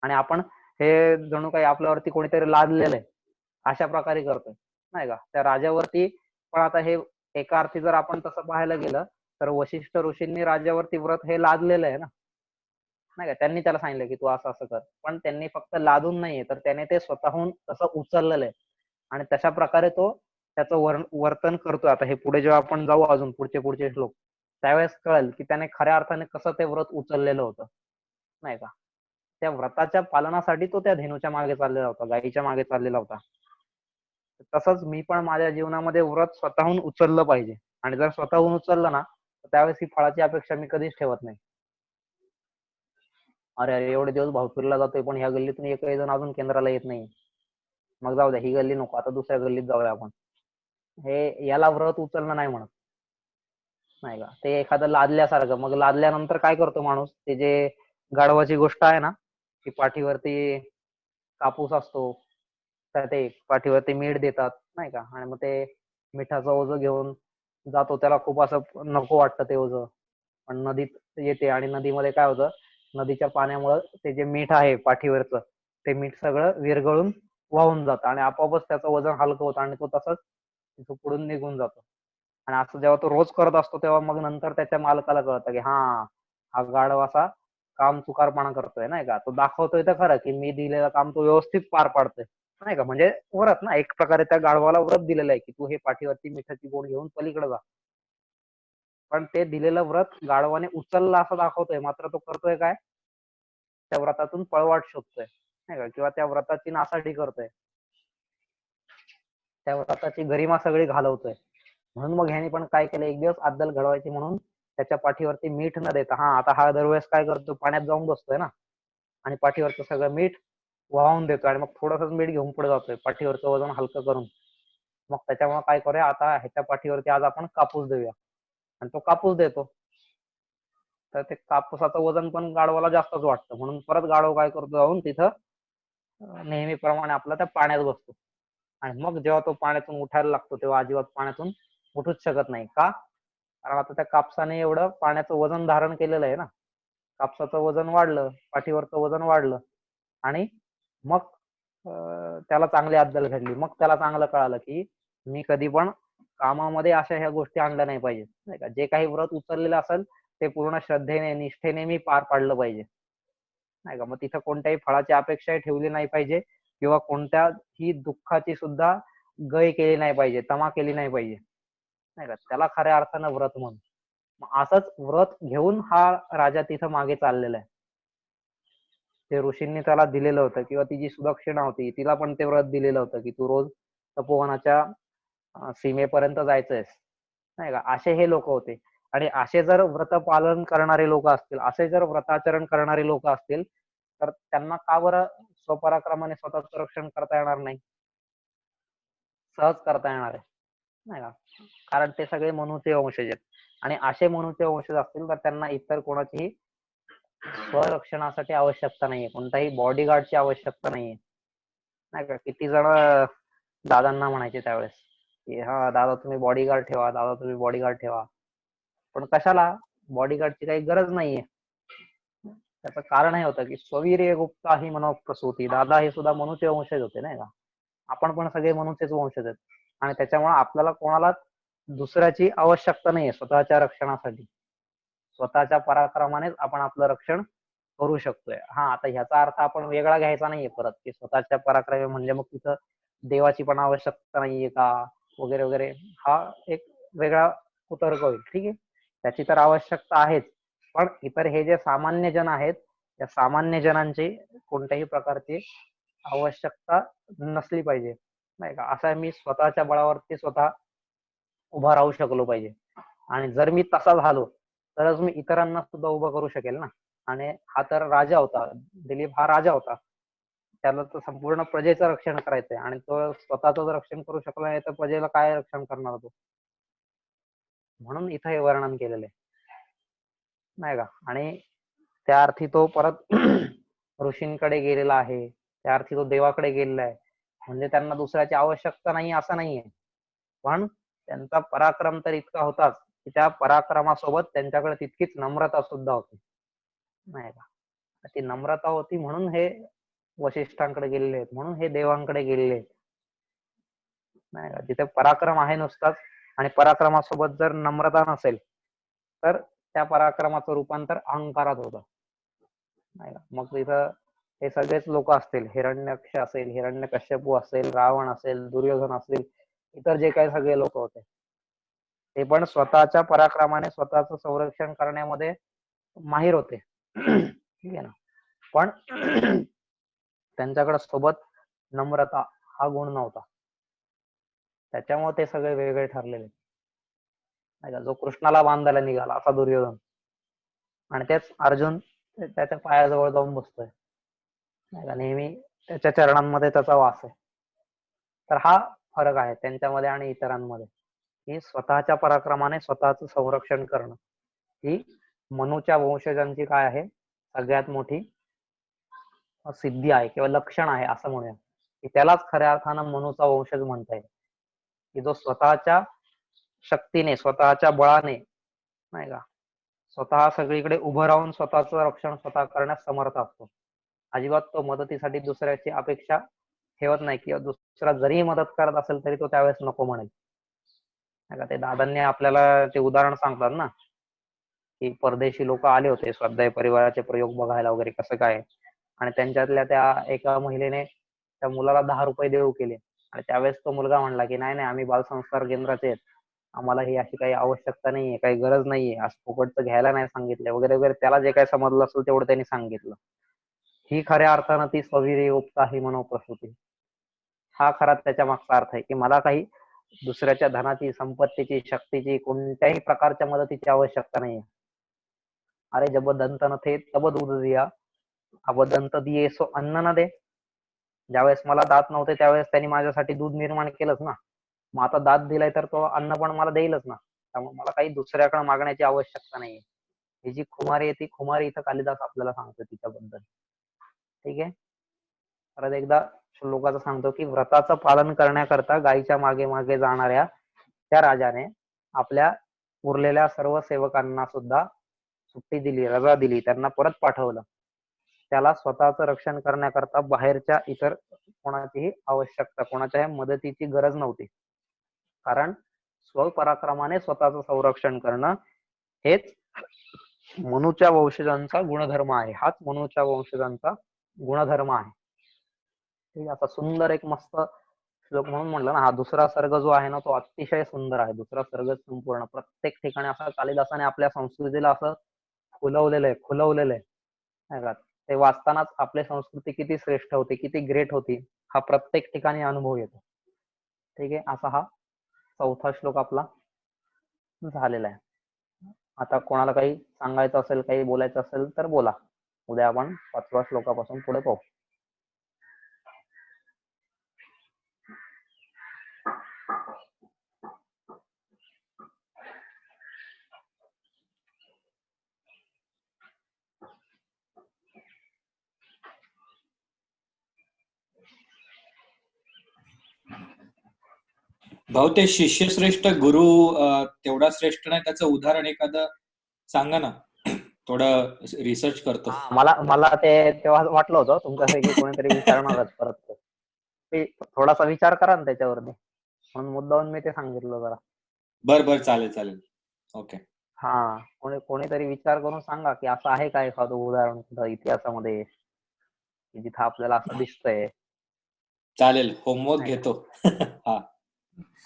आणि आपण हे जणू काही आपल्यावरती कोणीतरी लादलेलं आहे अशा प्रकारे करतोय, नाही का. त्या राजावरती पण आता हे एका अर्थी जर आपण तसं पाहायला गेलं तर वशिष्ठ ऋषींनी राजावरती व्रत हे लादलेलं आहे ना, नाही का. त्यांनी त्याला सांगितलं की तू असं असं कर, पण त्यांनी फक्त लादून नाहीये तर त्याने ते स्वतःहून तसं उचललेलं आहे आणि तशा प्रकारे तो त्याचं वर्तन करतोय. आता हे पुढे जेव्हा आपण जाऊ अजून पुढचे श्लोक, त्यावेळेस कळेल की त्याने खऱ्या अर्थाने कसं ते व्रत उचललेलं होतं, नाही का. त्या व्रताच्या पालनासाठी तो त्या धेनूच्या मागे चाललेला होता, गायीच्या मागे चाललेला होता. तसंच मी पण माझ्या जीवनामध्ये व्रत स्वतःहून उचललं पाहिजे आणि जर स्वतःहून उचललं ना तर त्यावेळेस ही फळाची अपेक्षा मी कधीच ठेवत नाही. अरे अरे एवढे दिवस भावफिरला जातोय पण ह्या गल्लीतून एकही जण अजून केंद्राला येत नाही, मग जाऊ द्या ही गल्ली नको, आता दुसऱ्या गल्लीत जाऊया आपण. हे याला व्रत उचलणं नाही म्हणत, नाही का. ते एखादं लादल्यासारखं, मग लादल्यानंतर काय करतो माणूस, ते जे गाढवाची गोष्ट आहे ना, की पाठीवरती कापूस असतो, तर ते पाठीवरती मीठ देतात, नाही का, आणि मग ते मिठाचं ओझं घेऊन जातो. त्याला खूप असं नको वाटतं ते ओझं, पण नदीत येते आणि नदीमध्ये काय होतं, नदीच्या पाण्यामुळं ते जे मीठ आहे पाठीवरचं, ते मीठ सगळं विरघळून वाहून जातं आणि आपोआपच त्याचं वजन हलकं होतं आणि तो तसंच तिथं पुढून निघून जातो. आणि असं जेव्हा तो रोज करत असतो तेव्हा मग नंतर त्याच्या मालकाला कळतं की हा हा गाढव असा काम चुकारपणा करतोय, नाही का. तो दाखवतोय तर खरं की मी दिलेलं काम तो व्यवस्थित पार पाडतोय, नाही का. म्हणजे व्रत ना, एक प्रकारे त्या गाढवाला व्रत दिलेलं आहे की तू हे पाठीवरती मिठाची बोट घेऊन पलीकडे जा. पण ते दिलेलं व्रत गाढवाने उचललं असं दाखवतोय, मात्र तो करतोय काय, त्या व्रतातून पळवाट शोधतोय, नाही का, किंवा त्या व्रताची नासाडी करतोय, त्या व्रताची गरिमा सगळी घालवतोय. म्हणून मग ह्याने पण काय केलं, एक दिवस अद्दल घडवायची म्हणून त्याच्या पाठीवरती मीठ न देता, हा आता हा दरवेळेस काय करतो, पाण्यात जाऊन बसतोय ना आणि पाठीवरचं सगळं मीठ वाहून देतोय आणि मग थोडंसंच मीठ घेऊन पुढे जातोय पाठीवरचं वजन हलकं करून. मग त्याच्यामुळे काय करूया, आता ह्याच्या पाठीवरती आज आपण कापूस देऊया आणि तो कापूस देतो. तर ते कापूसाचं वजन पण गाढवाला जास्तच वाटतं, म्हणून परत गाढव काय करतो, जाऊन तिथं नेहमीप्रमाणे आपला त्या पाण्यात बसतो आणि मग जेव्हा तो पाण्यातून उठायला लागतो तेव्हा अजिबात पाण्यातून उठूच शकत नाही. का? कारण आता त्या कापसाने एवढं पाण्याचं वजन धारण केलेलं आहे ना, कापसाचं वजन वाढलं, पाठीवरचं वजन वाढलं आणि मग त्याला चांगली अद्दल घडली. मग त्याला चांगलं कळालं की मी कधी पण कामामध्ये अशा ह्या गोष्टी आणल्या नाही पाहिजेत, नाही का. जे काही व्रत उचललेलं असेल ते पूर्ण श्रद्धेने निष्ठेने मी पार पाडलं पाहिजे, नाही का. मग तिथं कोणत्याही फळाची अपेक्षाही ठेवली नाही पाहिजे किंवा कोणत्याही दुःखाची सुद्धा गय केली नाही पाहिजे, तमा केली नाही पाहिजे, नाही का. त्याला खऱ्या अर्थानं व्रत म्हणून. मग असंच व्रत घेऊन हा राजा तिथं मागे चाललेला आहे. ते ऋषींनी त्याला दिलेलं होतं किंवा ती जी सुदक्षिणा होती तिला पण ते व्रत दिलेलं होतं की तू रोज तपोवनाच्या सीमेपर्यंत जायचंयस, नाही का. असे हे लोक होते आणि असे जर व्रत पालन करणारे लोक असतील, असे जर व्रताचरण करणारे लोक असतील तर त्यांना का बरं स्वपराक्रमाने स्वतःचं रक्षण करता येणार नाही? सहज करता येणार आहे, नाही का. कारण ते सगळे मनुचे वंशज आहेत. आणि असे मनुष्य वंशज असतील तर त्यांना इतर कोणाचीही स्वरक्षणासाठी आवश्यकता नाहीये, कोणताही बॉडीगार्डची आवश्यकता नाहीये. नाही का, किती जण दादांना म्हणायचे त्यावेळेस की हा दादा तुम्ही बॉडीगार्ड ठेवा, दादा तुम्ही बॉडीगार्ड ठेवा. पण कशाला, बॉडीगार्डची काही गरज नाहीये. त्याचं कारण हे होतं की स्ववीर्य गुप्ता ही मनोप्रसूती, दादा हे सुद्धा मनुष्य वंशज होते नाही का, आपण पण सगळे मनुष्यच वंशज आहेत. आणि त्याच्यामुळे आपल्याला कोणाला दुसऱ्याची आवश्यकता नाहीये स्वतःच्या रक्षणासाठी. स्वतःच्या पराक्रमानेच आपण आपलं रक्षण करू शकतोय. हा, आता ह्याचा अर्थ आपण वेगळा घ्यायचा नाहीये परत की स्वतःच्या पराक्रमी म्हणजे मग तिथं देवाची पण आवश्यकता नाहीये का वगैरे वगैरे. हा एक वेगळा कुतर्क होईल. ठीक आहे, त्याची तर आवश्यकता आहेच, पण इतर हे जे सामान्य जन आहेत त्या सामान्य जनांची कोणत्याही प्रकारची आवश्यकता नसली पाहिजे नाही का. असं मी स्वतःच्या बळावरती स्वतः उभा राहू शकलो पाहिजे. आणि जर मी तसा झालो तरच मी इतरांना सुद्धा उभं करू शकेल ना. आणि हा तर राजा होता, दिलीप हा राजा होता, त्याला तर संपूर्ण प्रजेचं रक्षण करायचंय आणि तो स्वतःच रक्षण करू शकला नाही तर प्रजेला काय रक्षण करणार तो. म्हणून इथं हे वर्णन केलेलं आहे नाही का. आणि त्या अर्थी तो परत ऋषींकडे गेलेला आहे, त्या अर्थी तो देवाकडे गेलेला आहे, म्हणजे त्यांना दुसऱ्याची आवश्यकता नाही असं नाहीये. पण त्यांचा पराक्रम तर इतका होताच की त्या पराक्रमासोबत त्यांच्याकडे तितकीच नम्रता सुद्धा होती नाही का. ती नम्रता होती म्हणून हे वशिष्ठांकडे गेलेले आहेत, म्हणून हे देवांकडे गेलेले आहेत नाही का. जिथे पराक्रम आहे नुसताच आणि पराक्रमासोबत जर नम्रता नसेल तर त्या पराक्रमाचं रूपांतर अहंकारात होतं नाही का. मग तिथं हे सगळेच लोक असतील, हिरण्यक्ष असेल, हिरण्यकश्यपू असेल, रावण असेल, दुर्योधन असेल, इतर जे काही सगळे लोक होते ते पण स्वतःच्या पराक्रमाने स्वतःच संरक्षण करण्यामध्ये माहिर होते. ठीक आहे ना. पण त्यांच्याकडे सोबत नम्रता हा गुण नव्हता, त्याच्यामुळे ते सगळे वेगळे ठरलेले नाही का. जो कृष्णाला बांधायला निघाला असा दुर्योधन, आणि तेच अर्जुन त्याच्या पायाजवळ जाऊन बसतोय नाही का, नेहमी त्याच्या चरणांमध्ये त्याचा वास आहे. तर हा फरक आहे त्यांच्यामध्ये आणि इतरांमध्ये, की स्वतःच्या पराक्रमाने स्वतःच संरक्षण करणं ही मनूच्या वंशजांची काय आहे सगळ्यात मोठी सिद्धी आहे किंवा लक्षण आहे असं म्हणूया, की त्यालाच खऱ्या अर्थानं मनूचा वंशज म्हणता येईल, की जो स्वतःच्या शक्तीने स्वतःच्या बळाने नाही का स्वतः सगळीकडे उभं राहून स्वतःचं रक्षण स्वतः करण्यास समर्थ असतो. अजिबात तो मदतीसाठी दुसऱ्याची अपेक्षा ठेवत नाही, किंवा दुसरा जरी मदत करत असेल तरी तो त्यावेळेस नको म्हणेल नाही का. ते दादांनी आपल्याला ते उदाहरण सांगतात ना की परदेशी लोक आले होते स्वाध्याय परिवाराचे प्रयोग बघायला वगैरे कसं काय, आणि त्यांच्यातल्या त्या एका महिलेने त्या मुलाला 10 रुपये देऊ केले आणि त्यावेळेस तो मुलगा म्हणला की नाही नाही आम्ही बालसंस्कार केंद्राचे आहेत, आम्हाला ही अशी काही आवश्यकता नाहीये, काही गरज नाहीये, असं फुकटचं घ्यायला नाही सांगितलं वगैरे वगैरे. त्याला जे काही समजलं असेल तेवढं त्यांनी सांगितलं. ही खऱ्या अर्थानं ती स्ववीर्य उपता ही मनोप्रसूती, हा खरा त्याच्या मागचा अर्थ आहे की मला काही दुसऱ्याच्या धनाची, संपत्तीची, शक्तीची, कोणत्याही प्रकारच्या मदतीची आवश्यकता नाहीये. अरे जब दंत न थे तब दूध दिया, अब दंत दिये सो अन्न न दे. ज्यावेळेस मला दात नव्हते त्यावेळेस त्यांनी माझ्यासाठी दूध निर्माण केलंच ना, मग आता दात दिलाय तर तो अन्न पण मला देईलच ना. त्यामुळे मला काही दुसऱ्याकडे मागण्याची आवश्यकता नाहीये. ही जी खुमारी आहे ती खुमारी इथं कालिदास आपल्याला सांगतो तिच्याबद्दल. ठीक आहे. परत एकदा श्लोकाचं सांगतो की व्रताचं पालन करण्याकरता गायीच्या मागे मागे जाणाऱ्या त्या राजाने आपल्या उरलेल्या सर्व सेवकांना सुद्धा सुट्टी दिली, रजा दिली, त्यांना परत पाठवलं. त्याला स्वतःचं रक्षण करण्याकरता बाहेरच्या इतर कोणाचीही आवश्यकता, कोणाच्याही मदतीची गरज नव्हती. कारण स्वपराक्रमाने स्वतःचं संरक्षण करणं हेच मनूच्या वंशजांचा गुणधर्म आहे. हाच मनूच्या वंशजांचा गुणधर्म आहे. ठीक आहे. आता सुंदर एक मस्त श्लोक म्हणून म्हणलं ना, हा दुसरा सर्ग जो आहे ना तो अतिशय सुंदर आहे. दुसरा सर्ग संपूर्ण प्रत्येक ठिकाणी असं कालिदासाने आपल्या संस्कृतीला असं खुलवलेलं आहे, खुलवलेलं आहे नाही का. ते वाचतानाच आपली संस्कृती किती श्रेष्ठ होती, किती ग्रेट होती, हा प्रत्येक ठिकाणी अनुभव येतो. ठीक आहे. असा हा चौथा श्लोक आपला झालेला आहे. आता कोणाला काही सांगायचं असेल, काही बोलायचं असेल तर बोला. उद्या आपण 5व्या श्लोकापासून पुढे पाहू. भाऊ ते शिष्यश्रेष्ठ गुरु तेवढा श्रेष्ठ नाही, त्याचं उदाहरण एखादं सांगा ना. थोडं रिसर्च करतो. हा, मला मला ते तेव्हा वाटलं होतं तुमच्यापैकी कोणीतरी विचारणारच परत ते थोडासा विचार करा ना त्याच्यावरती, म्हणून मुद्दाहून मी ते सांगितलं जरा. बर बर, चालेल चालेल. ओके. हा, कोणीतरी विचार करून सांगा की असं आहे का एखादं उदाहरण कुठं इतिहासामध्ये की जिथं आपल्याला असं दिसतंय. चालेल, होमवर्क नाही का? घेतो. हा.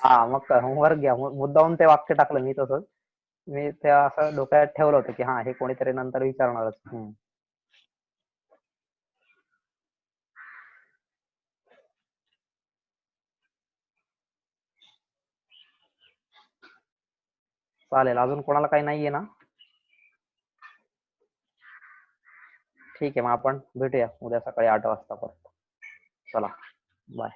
हा, मग काय होमवर्क घ्या. मुद्दाहून ते वाक्य टाकलं मी तसंच. मी ते असं डोक्यात ठेवलं होतं की हा, हे कोणीतरी नंतर विचारणारच. चालेल, अजून कोणाला काही नाहीये ना? ठीक आहे, मग आपण भेटूया उद्या सकाळी 8 वाजता परत. चला, बाय.